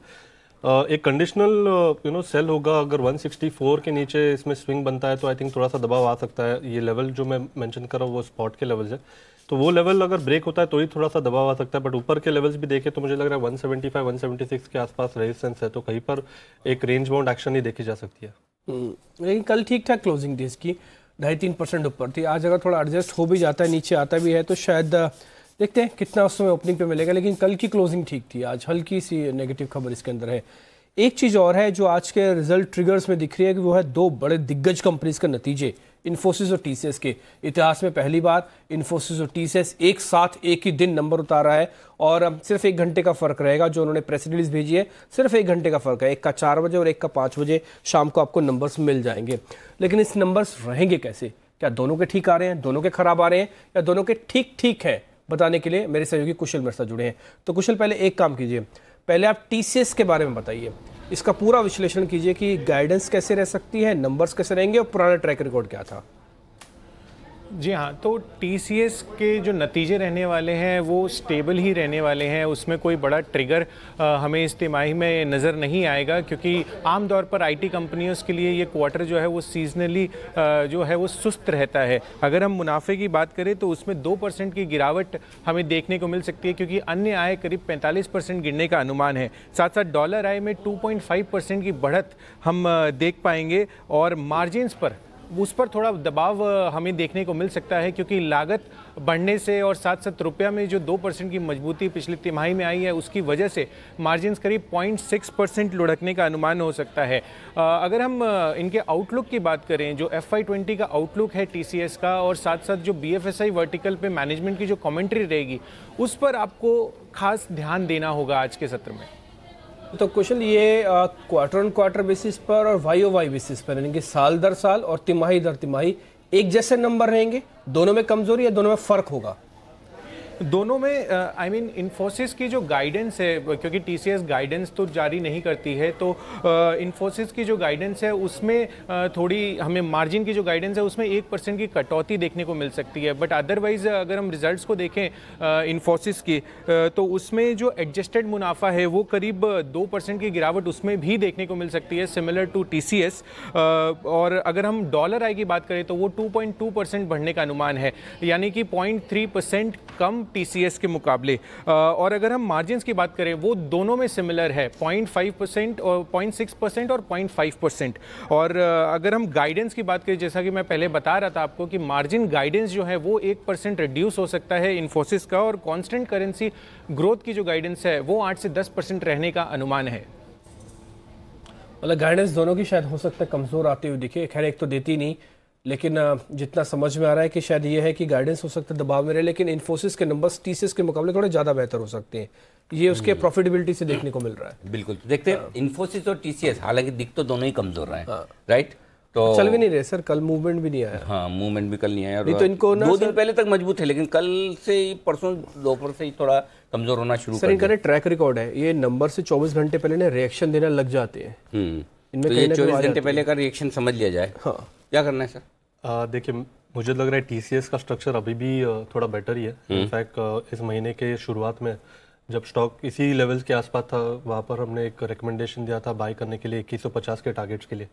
एक कंडीशनल सेल होगा, अगर 164 के नीचे इसमें स्विंग बनता है तो आई थिंक थोड़ा सा दबाव आ सकता है। ये लेवल जो मैं मेंशन कर रहा हूँ वो स्पॉट के लेवल्स है, तो वो लेवल अगर ब्रेक होता है तो ही थोड़ा सा दबाव आ सकता है। बट ऊपर के लेवल्स भी देखें तो मुझे लग रहा है 175 176 के आसपास रेजिस्टेंस है, तो कहीं पर एक रेंज बाउंड एक्शन ही देखी जा सकती है। लेकिन कल ठीक ठाक क्लोजिंग थी इसकी, 2.5-3% ऊपर थी। आज अगर थोड़ा एडजस्ट हो भी जाता है, नीचे आता भी है, तो शायद देखते हैं कितना उस समय ओपनिंग पे मिलेगा। लेकिन कल की क्लोजिंग ठीक थी, आज हल्की सी नेगेटिव खबर इसके अंदर है। एक चीज़ और है जो आज के रिजल्ट ट्रिगर्स में दिख रही है कि वो है दो बड़े दिग्गज कंपनीज के नतीजे, इन्फोसिस और टीसीएस के। इतिहास में पहली बार इन्फोसिस और टीसीएस एक साथ एक ही दिन नंबर उतारा है, और सिर्फ 1 घंटे का फर्क रहेगा। जो उन्होंने प्रेस रिलीज भेजी है सिर्फ 1 घंटे का फर्क है, एक का 4 बजे और एक का 5 बजे शाम को आपको नंबर्स मिल जाएंगे। लेकिन इस नंबर्स रहेंगे कैसे? क्या दोनों के ठीक आ रहे हैं, दोनों के खराब आ रहे हैं, या दोनों के ठीक ठीक है? बताने के लिए मेरे सहयोगी कुशल मेरे साथ जुड़े हैं। तो कुशल, पहले एक काम कीजिए, पहले आप टीसीएस के बारे में बताइए, इसका पूरा विश्लेषण कीजिए कि गाइडेंस कैसे रह सकती है, नंबर्स कैसे रहेंगे और पुराना ट्रैक रिकॉर्ड क्या था। जी हाँ, तो टीसीएस के जो नतीजे रहने वाले हैं वो स्टेबल ही रहने वाले हैं, उसमें कोई बड़ा ट्रिगर हमें इस तिमाही में नज़र नहीं आएगा, क्योंकि आमतौर पर आईटी कंपनियों के लिए ये क्वार्टर जो है वो सीजनली जो है वो सुस्त रहता है। अगर हम मुनाफे की बात करें तो उसमें 2% की गिरावट हमें देखने को मिल सकती है, क्योंकि अन्य आय करीब 45% गिरने का अनुमान है। साथ साथ डॉलर आय में 2.5% की बढ़त हम देख पाएंगे, और मार्जिन्स पर उस पर थोड़ा दबाव हमें देखने को मिल सकता है, क्योंकि लागत बढ़ने से और साथ साथ रुपया में जो 2% की मजबूती पिछली तिमाही में आई है उसकी वजह से मार्जिन्स करीब 0.6% लुढ़कने का अनुमान हो सकता है। अगर हम इनके आउटलुक की बात करें, जो FY20 का आउटलुक है टीसीएस का, और साथ साथ जो BFSI वर्टिकल पे मैनेजमेंट की जो कमेंट्री रहेगी उस पर आपको खास ध्यान देना होगा आज के सत्र में। तो क्वेश्चन ये क्वार्टर ऑन क्वार्टर बेसिस पर और YOY बेसिस पर, यानी कि साल दर साल और तिमाही दर तिमाही एक जैसे नंबर रहेंगे? दोनों में कमजोरी या दोनों में फर्क होगा? दोनों में आई मीन इन्फोसिस की जो गाइडेंस है, क्योंकि टीसीएस गाइडेंस तो जारी नहीं करती है, तो इन्फोसिस की जो गाइडेंस है उसमें थोड़ी हमें मार्जिन की जो गाइडेंस है उसमें 1% की कटौती देखने को मिल सकती है। बट अदरवाइज अगर हम रिजल्ट्स को देखें इन्फोसिस की, तो उसमें जो एडजस्टेड मुनाफा है वो करीब 2% की गिरावट उसमें भी देखने को मिल सकती है, सिमिलर टू टीसीएस। और अगर हम डॉलर आय की बात करें तो वो 2.2% बढ़ने का अनुमान है, यानी कि 0.3% कम टीसीएस के मुकाबले। और अगर हम मार्जिन्स की बात करें वो दोनों में सिमिलर है, 0.5% और 0.6% और 0.5%। और अगर हम गाइडेंस की बात करें, जैसा कि मैं पहले बता रहा था आपको कि मार्जिन गाइडेंस जो है वो 1% रिड्यूस हो सकता है इन्फोसिस का, और कांस्टेंट करेंसी ग्रोथ की जो गाइडेंस है वो 8 से 10% रहने का अनुमान है। मतलब गाइडेंस दोनों की शायद हो सकता है कमजोर आते हुए दिखे, खैर एक तो देती नहीं, लेकिन जितना समझ में आ रहा है कि शायद ये है कि गाइडेंस हो सकता है दबाव में रहे, लेकिन इन्फोसिस के नंबर्स टीसीएस के मुकाबले थोड़े ज़्यादा बेहतर हो सकते हैं, ये उसके प्रॉफिटेबिलिटी से देखने को मिल रहा है। बिल्कुल, तो देखते हैं इन्फोसिस और टीसीएस, हालांकि दिख तो दोनों ही कमजोर रहे हैं, राइट? तो चल भी नहीं रहे सर, कल मूवमेंट भी नहीं आया। हाँ, मूवमेंट भी कल नहीं आया, नहीं तो इनको 2 दिन पहले तक मजबूत थे, लेकिन कल से ही परसों दोपहर से ही थोड़ा कमजोर होना शुरू कर दिया। इनका ट्रैक रिकॉर्ड है, ये नंबर से 24 घंटे पहले रिएक्शन देना लग जाते हैं। तो ये 24 घंटे पहले का रिएक्शन समझ लिया जाए, क्या करना है सर? देखिए, मुझे लग रहा है टीसीएस का स्ट्रक्चर अभी भी थोड़ा बेटर ही है। इनफैक्ट इस महीने के शुरुआत में जब स्टॉक इसी लेवल्स के आसपास था, वहाँ पर हमने एक रिकमेंडेशन दिया था बाय करने के लिए 2150 के टारगेट्स के लिए।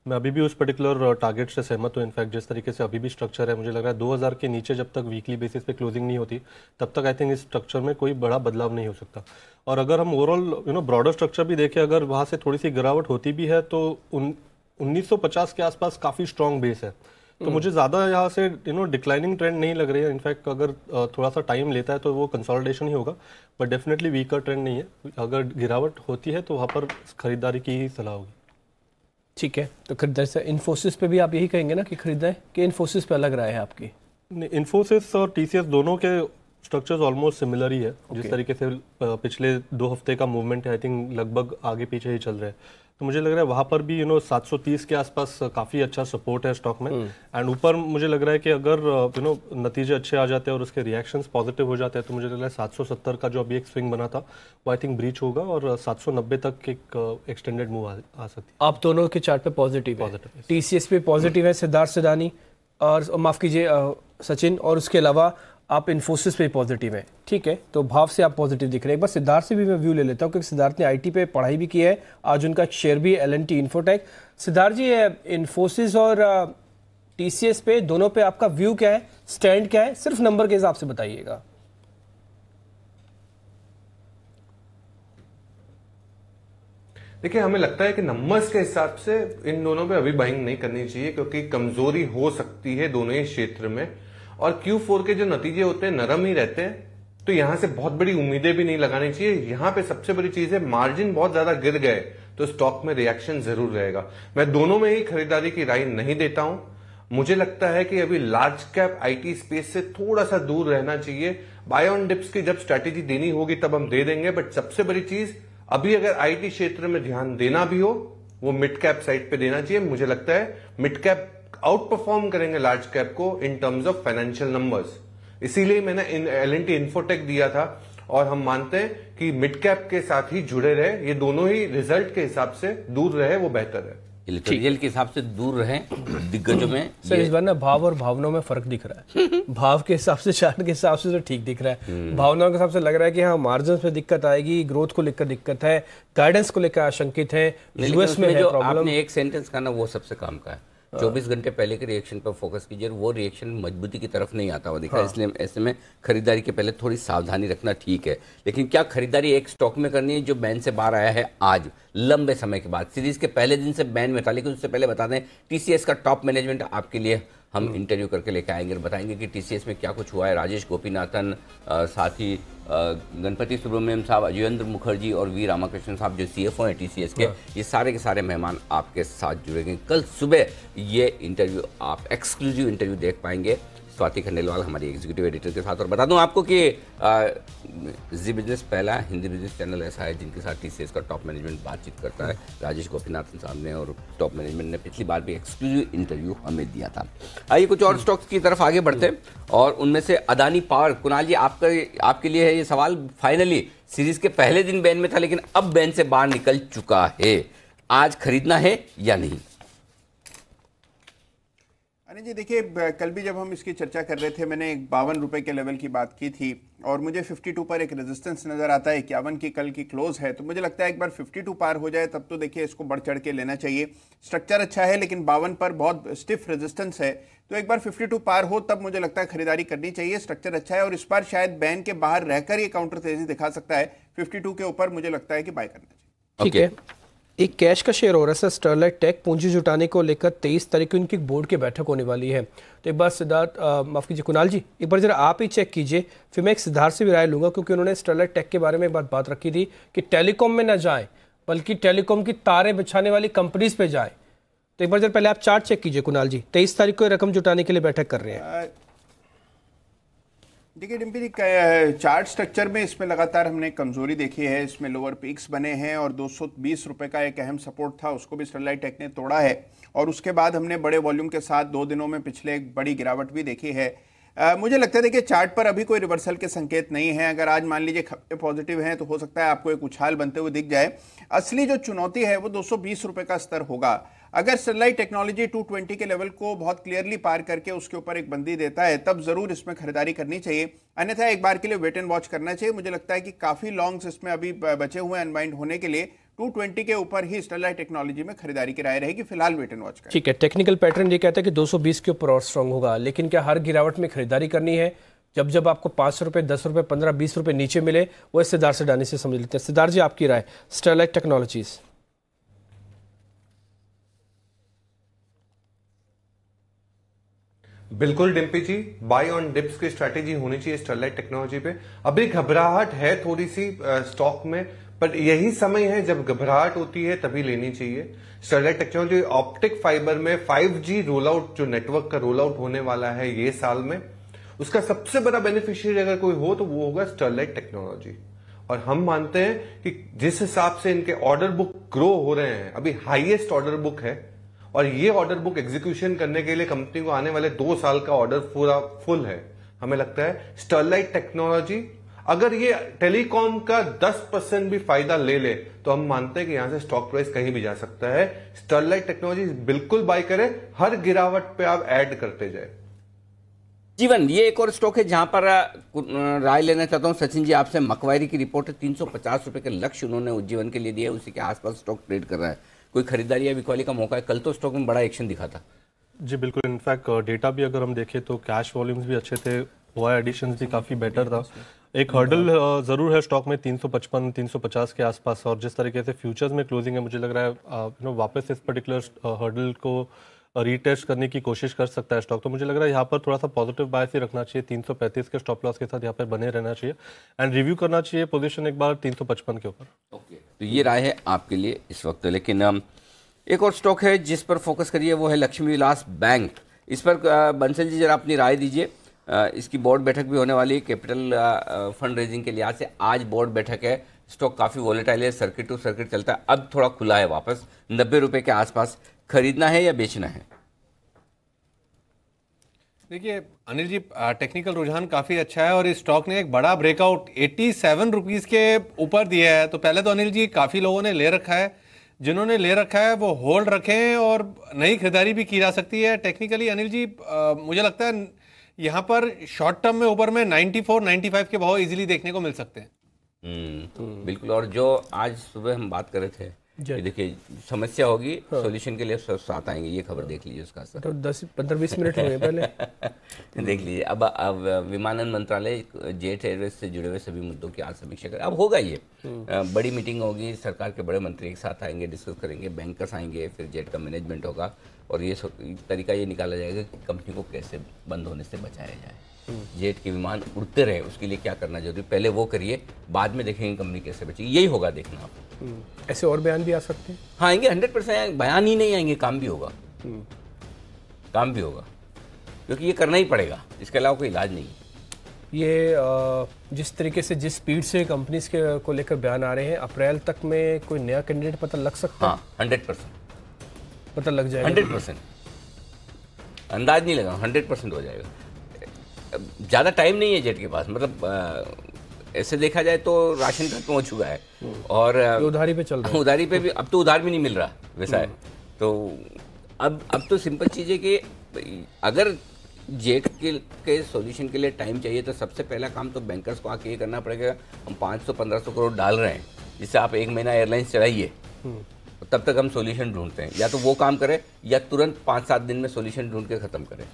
मैं अभी भी उस पर्टिकुलर टारगेट से सहमत हूँ। इनफैक्ट जिस तरीके से अभी भी स्ट्रक्चर है, मुझे लग रहा है 2000 के नीचे जब तक वीकली बेसिस पे क्लोजिंग नहीं होती तब तक आई थिंक इस स्ट्रक्चर में कोई बड़ा बदलाव नहीं हो सकता। और अगर हम ओवरऑल ब्रॉडर स्ट्रक्चर भी देखें, अगर वहाँ से थोड़ी सी गिरावट होती भी है तो 1950 के आसपास काफ़ी स्ट्रॉन्ग बेस है। तो मुझे ज़्यादा यहाँ से डिक्लाइनिंग ट्रेंड नहीं लग रही है। इनफैक्ट अगर थोड़ा सा टाइम लेता है तो वो कंसोलिडेशन ही होगा, बट डेफिनेटली वीकर ट्रेंड नहीं है। अगर गिरावट होती है तो वहाँ पर खरीदारी की ही सलाह होगी। ठीक है, तो खरीदारी से इन्फोसिस पे भी आप यही कहेंगे ना कि खरीदें, कि इन्फोसिस पे अलग राय है आपकी? इन्फोसिस और टीसीएस दोनों के स्ट्रक्चर्स ऑलमोस्ट सिमिलर ही है। जिस तरीके से पिछले 2 हफ्ते का मूवमेंट है, आई थिंक लगभग आगे पीछे ही चल रहा है। तो मुझे लग रहा है वहाँ पर भी 730 के आसपास काफ़ी अच्छा सपोर्ट है स्टॉक में। एंड ऊपर मुझे लग रहा है कि अगर नतीजे अच्छे आ जाते हैं और उसके रिएक्शंस पॉजिटिव हो जाते हैं तो मुझे लग रहा है 770 का जो अभी एक स्विंग बना था वो आई थिंक ब्रीच होगा और 790 तक एक एक्सटेंडेड मूव आ सकती है। आप दोनों के चार्ट पे पॉजिटिव है, टीसीएस पे पॉजिटिव है सिद्धार्थ सिडानी और माफ़ कीजिए सचिन, और उसके अलावा आप इन्फोसिस पे पॉजिटिव हैं। ठीक है, तो भाव से आप पॉजिटिव दिख रहे हैं। एक बार सिद्धार्थ से भी मैं व्यू ले लेता हूँ, क्योंकि सिद्धार्थ ने आईटी पे पढ़ाई भी की है, आज उनका एक शेयर भी है LNT इन्फोटेक। सिद्धार्थ जी, इन्फोसिस और टीसीएस पे दोनों पे आपका व्यू क्या है, स्टैंड क्या है, सिर्फ नंबर के हिसाब से बताइएगा। देखिए, हमें लगता है कि नंबर्स के हिसाब से इन दोनों पे अभी बाइंग नहीं करनी चाहिए, क्योंकि कमजोरी हो सकती है दोनों ही क्षेत्र में, और Q4 के जो नतीजे होते हैं नरम ही रहते हैं, तो यहां से बहुत बड़ी उम्मीदें भी नहीं लगानी चाहिए। यहां पे सबसे बड़ी चीज है, मार्जिन बहुत ज्यादा गिर गए तो स्टॉक में रिएक्शन जरूर रहेगा। मैं दोनों में ही खरीदारी की राय नहीं देता हूं। मुझे लगता है कि अभी लार्ज कैप आईटी स्पेस से थोड़ा सा दूर रहना चाहिए। बाय ऑन डिप्स की जब स्ट्रैटेजी देनी होगी तब हम दे देंगे, बट सबसे बड़ी चीज अभी अगर आईटी क्षेत्र में ध्यान देना भी हो वो मिड कैप साइड पे देना चाहिए। मुझे लगता है मिड कैप आउट परफॉर्म करेंगे लार्ज कैप को in terms of financial numbers, इसीलिए मैंने LNT इन्फोटेक दिया था। और हम मानते हैं कि मिड कैप के साथ ही जुड़े रहे, ये दोनों ही रिजल्ट के हिसाब से दूर रहे, वो बेहतर है। रिजल्ट के हिसाब से दूर रहे दिग्गजों में। सर इस बार ना भाव और भावनाओं में फर्क दिख रहा है। भाव के हिसाब से, चार्ट के हिसाब से तो ठीक दिख रहा है, भावनाओं के हिसाब से लग रहा है कि हाँ मार्जिन में दिक्कत आएगी, ग्रोथ को लेकर दिक्कत है, गाइडेंस को लेकर आशंकित है, यूएस में जो प्रॉब्लम। आपने एक सेंटेंस कहा ना वो सबसे काम का है। 24 घंटे पहले के रिएक्शन पर फोकस कीजिए, वो रिएक्शन मजबूती की तरफ नहीं आता हुआ दिखा। इसलिए ऐसे में खरीदारी के पहले थोड़ी सावधानी रखना ठीक है। लेकिन क्या खरीदारी एक स्टॉक में करनी है जो बैन से बाहर आया है आज लंबे समय के बाद? सीरीज के पहले दिन से बैन में था, लेकिन उससे पहले बता दें टीसीएस का टॉप मैनेजमेंट आपके लिए हम इंटरव्यू करके लेकर आएंगे और बताएंगे कि टीसीएस में क्या कुछ हुआ है। राजेश गोपीनाथन, साथ ही गणपति सुब्रमण्यम साहब, अजयेंद्र मुखर्जी और वी रामाकृष्णन साहब जो CFO हैं टीसीएस के, ये सारे के सारे मेहमान आपके साथ जुड़ेंगे। कल सुबह ये इंटरव्यू आप एक्सक्लूसिव इंटरव्यू देख पाएंगे स्वाति खंडेलवाल हमारी एग्जीक्यूटिव एडिटर के साथ। और बता दूं आपको कि जी बिजनेस पहला हिंदी बिजनेस चैनल ऐसा है जिनके साथ टीसीएस का टॉप मैनेजमेंट बातचीत करता है। राजेश गोपीनाथन साहब ने और टॉप मैनेजमेंट ने पिछली बार भी एक्सक्लूसिव इंटरव्यू हमें दिया था। आइए कुछ और स्टॉक्स की तरफ आगे बढ़ते हैं, और उनमें से अदानी पावर। कुणाल जी, आपके लिए है ये सवाल। फाइनली सीरीज के पहले दिन बैन में था, लेकिन अब बैन से बाहर निकल चुका है, आज खरीदना है या नहीं? अनिल जी देखिए, कल भी जब हम इसकी चर्चा कर रहे थे मैंने 52 रुपए के लेवल की बात की थी, और मुझे 52 पर एक रेजिस्टेंस नजर आता है। 51 की कल की क्लोज है, तो मुझे लगता है एक बार 52 पार हो जाए तब तो देखिए इसको बढ़ चढ़ के लेना चाहिए। स्ट्रक्चर अच्छा है, लेकिन 52 पर बहुत स्टिफ रेजिस्टेंस है, तो एक बार 52 पार हो तब मुझे लगता है खरीदारी करनी चाहिए। स्ट्रक्चर अच्छा है और इस बार शायद बैन के बाहर रहकर ये काउंटर तेजी दिखा सकता है। 52 के ऊपर मुझे लगता है कि बाय करना चाहिए। ठीक है, एक कैश का शेयर हो रहा है सर स्टरलाइट टेक, पूंजी जुटाने को लेकर 23 तारीख को इनकी बोर्ड की बैठक होने वाली है। तो एक बार सिद्धार्थ, माफ कीजिए कुणाल जी, एक बार जरा आप ही चेक कीजिए, फिर मैं एक सिद्धार्थ से भी राय लूंगा, क्योंकि उन्होंने स्टरलाइट टेक के बारे में एक बात रखी थी कि टेलीकॉम में ना जाए बल्कि टेलीकॉम की तारें बिछाने वाली कंपनीज पे जाए। तो एक बार जरा पहले आप चार्ट चेक कीजिए कुणाल जी, 23 तारीख को रकम जुटाने के लिए बैठक कर रहे हैं। देखिए डिम्पी जी, चार्ट स्ट्रक्चर में इसमें लगातार हमने कमजोरी देखी है। इसमें लोअर पीक्स बने हैं और 220 रुपए का एक अहम सपोर्ट था, उसको भी स्टरलाइट टेक ने तोड़ा है, और उसके बाद हमने बड़े वॉल्यूम के साथ 2 दिनों में पिछले एक बड़ी गिरावट भी देखी है। मुझे लगता है देखिए चार्ट पर अभी कोई रिवर्सल के संकेत नहीं है। अगर आज मान लीजिए खपे पॉजिटिव हैं तो हो सकता है आपको एक उछाल बनते हुए दिख जाए। असली जो चुनौती है वो 220 रुपए का स्तर होगा। अगर स्टरलाइट टेक्नोलॉजी 220 के लेवल को बहुत क्लियरली पार करके उसके ऊपर एक बंदी देता है तब जरूर इसमें खरीदारी करनी चाहिए, अन्यथा एक बार के लिए वेट एंड वॉच करना चाहिए। मुझे लगता है कि काफी लॉन्ग्स इसमें अभी बचे हुए अनवाइंड होने के लिए 220 के ऊपर ही स्टरलाइट टेक्नोलॉजी में खरीदारी की राय रहेगी। फिलहाल वेट एंड वॉच करें। ठीक है, टेक्निकल पैटर्न ये कहता है कि 220 के ऊपर और स्ट्रांग होगा, लेकिन क्या हर गिरावट में खरीदारी करनी है? जब जब आपको 5 रुपए, 10 रुपए, 15, 20 रुपए नीचे मिले वो सिद्धार्थ सडानी से समझ लेते हैं। सिद्धार्थ जी, आपकी राय स्टरलाइट टेक्नोलॉजीज। बिल्कुल डिम्पी जी, बाय ऑन डिप्स की स्ट्रैटेजी होनी चाहिए स्टरलाइट टेक्नोलॉजी पे। अभी घबराहट है थोड़ी सी स्टॉक में, पर यही समय है जब घबराहट होती है तभी लेनी चाहिए। स्टरलाइट टेक्नोलॉजी ऑप्टिक फाइबर में 5G रोल आउट, जो नेटवर्क का रोल आउट होने वाला है ये साल में, उसका सबसे बड़ा बेनिफिशियरी अगर कोई हो तो वो होगा स्टरलाइट टेक्नोलॉजी। और हम मानते हैं कि जिस हिसाब से इनके ऑर्डर बुक ग्रो हो रहे हैं, अभी हाईएस्ट ऑर्डर बुक है, और ये ऑर्डर बुक एग्जीक्यूशन करने के लिए कंपनी को आने वाले 2 साल का ऑर्डर पूरा फुल है। हमें लगता है स्टरलाइट टेक्नोलॉजी अगर ये टेलीकॉम का 10% भी फायदा ले ले तो हम मानते हैं कि यहां से स्टॉक प्राइस कहीं भी जा सकता है। स्टरलाइट टेक्नोलॉजी बिल्कुल बाय करें, हर गिरावट पे आप ऐड करते जाए। जीवन, ये एक और स्टॉक है जहां पर राय लेना चाहता हूं सचिन जी आपसे। मकवायरी की रिपोर्ट है, 350 रुपए के लक्ष्य उन्होंने उज्जीवन के लिए दिया, उसी के आसपास स्टॉक ट्रेड कर रहा है। कोई खरीदारी या बिकवाली का मौका है? कल तो स्टॉक में बड़ा एक्शन दिखा था। जी बिल्कुल, इनफैक्ट डेटा भी अगर हम देखें तो कैश वॉल्यूम्स भी अच्छे थे, ओआई एडिशंस भी काफ़ी बेटर था। एक हर्डल जरूर है स्टॉक में 355 350 के आसपास, और जिस तरीके से फ्यूचर्स में क्लोजिंग है मुझे लग रहा है वापस इस पर्टिकुलर हर्डल को रीटेस्ट करने की कोशिश कर सकता है स्टॉक। तो मुझे लग रहा है यहाँ पर थोड़ा सा पॉजिटिव बायस ही रखना चाहिए, 335 के स्टॉप लॉस के साथ यहाँ पर बने रहना चाहिए एंड रिव्यू करना चाहिए पोजीशन एक बार 355 के ऊपर। ओके, तो ये राय है आपके लिए इस वक्त। लेकिन एक और स्टॉक है जिस पर फोकस करिए, वो है लक्ष्मी विलास बैंक। इस पर बंसल जी जरा अपनी राय दीजिए। इसकी बोर्ड बैठक भी होने वाली है कैपिटल फंड रेजिंग के लिहाज से। आज बोर्ड बैठक है, स्टॉक काफ़ी वॉलेटाइल है, सर्किट टू सर्किट चलता है, अब थोड़ा खुला है वापस 90 रुपए के आसपास। खरीदना है या बेचना है? देखिए अनिल जी, टेक्निकल रुझान काफ़ी अच्छा है और इस स्टॉक ने एक बड़ा ब्रेकआउट 87 रुपीज़ के ऊपर दिया है। तो पहले तो अनिल जी काफ़ी लोगों ने ले रखा है, जिन्होंने ले रखा है वो होल्ड रखें और नई खरीदारी भी की जा सकती है। टेक्निकली अनिल जी मुझे लगता है यहाँ पर शॉर्ट टर्म में ऊपर में 94 95 के भाव इजीली देखने को मिल सकते हैं। बिल्कुल। और जो आज सुबह हम बात कर रहे थे, देखिए समस्या होगी, सॉल्यूशन के लिए साथ आएंगे, ये खबर देख लीजिए उसका असर। तो 10-15-20 मिनट हुए पहले देख लीजिए। अब विमानन मंत्रालय जेट एयरवेज से जुड़े हुए सभी मुद्दों की आज समीक्षा करें। अब होगा ये बड़ी मीटिंग होगी, सरकार के बड़े मंत्री एक साथ आएंगे, डिस्कस करेंगे, बैंकर्स आएंगे, फिर जेट का मैनेजमेंट होगा और ये तरीका ये निकाला जाएगा कि कंपनी को कैसे बंद होने से बचाया जाए। जेट के विमान उड़ते रहे, उसके लिए क्या करना जरूरी, पहले वो करिए, बाद में देखेंगे कंपनी कैसे बचेगी। यही होगा देखना आप। ऐसे और बयान भी आ सकते हैं? हाँ आएंगे, 100% बयान ही नहीं आएंगे, काम भी होगा। काम भी होगा क्योंकि ये करना ही पड़ेगा, इसके अलावा कोई इलाज नहीं। ये जिस तरीके से, जिस स्पीड से कंपनीज के को लेकर बयान आ रहे हैं, अप्रैल तक में कोई नया कैंडिडेट पता लग सकता है? हाँ 100% पता लग जाएगा। 100% अंदाज नहीं लगा, 100% हो जाएगा। ज़्यादा टाइम नहीं है जेट के पास, मतलब ऐसे देखा जाए तो राशन खत्म हो चुका है और उधारी पे चल रहा है। उधारी पे भी अब तो उधार भी नहीं मिल रहा वैसा है। तो अब तो सिंपल चीज़ है कि अगर जेट के सॉल्यूशन के लिए टाइम चाहिए तो सबसे पहला काम तो बैंकर्स को आके ये करना पड़ेगा, हम 500-1500 करोड़ डाल रहे हैं, जिससे आप 1 महीना एयरलाइंस चलाइए, तब तक हम सॉल्यूशन ढूंढते हैं। या तो वो काम करें या तुरंत 5-7 दिन में सॉल्यूशन ढूंढ के ख़त्म करें,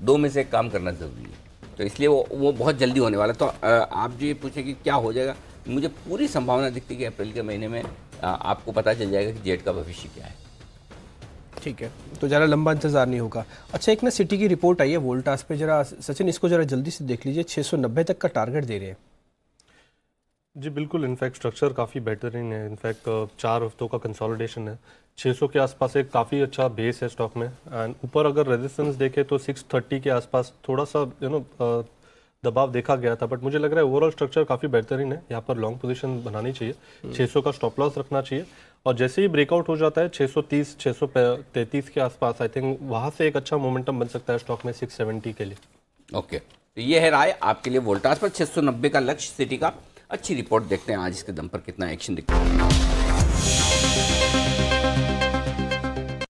2 में से एक काम करना ज़रूरी है। तो इसलिए वो बहुत जल्दी होने वाला। तो आप जो ये पूछे कि क्या हो जाएगा, मुझे पूरी संभावना दिखती है कि अप्रैल के महीने में आपको पता चल जाएगा कि जेट का भविष्य क्या है। ठीक है, तो ज़रा लंबा इंतजार नहीं होगा। अच्छा, एक ना सिटी की रिपोर्ट आई है वोल्टास पे, जरा सचिन इसको जरा जल्दी से देख लीजिए। 690 तक का टारगेट दे रहे हैं। जी बिल्कुल, इनफैक्ट स्ट्रक्चर काफ़ी बेहतरीन है। इनफैक्ट 4 हफ्तों का कंसोलिडेशन है, 600 के आसपास एक काफ़ी अच्छा बेस है स्टॉक में। एंड ऊपर अगर रेजिस्टेंस देखें तो 630 के आसपास थोड़ा सा दबाव देखा गया था, बट मुझे लग रहा है ओवरऑल स्ट्रक्चर काफ़ी बेहतरीन है। यहाँ पर लॉन्ग पोजीशन बनानी चाहिए, 600 का स्टॉप लॉस रखना चाहिए, और जैसे ही ब्रेकआउट हो जाता है 630 633 के आसपास, आई थिंक वहाँ से एक अच्छा मोमेंटम बन सकता है स्टॉक में 670 के लिए। ओके, तो ये है राय आपके लिए वोल्टास पर। 690 का लक्ष्य सिटी का। अच्छी रिपोर्ट देखते हैं आज इसके दम पर कितना एक्शन दिखता है।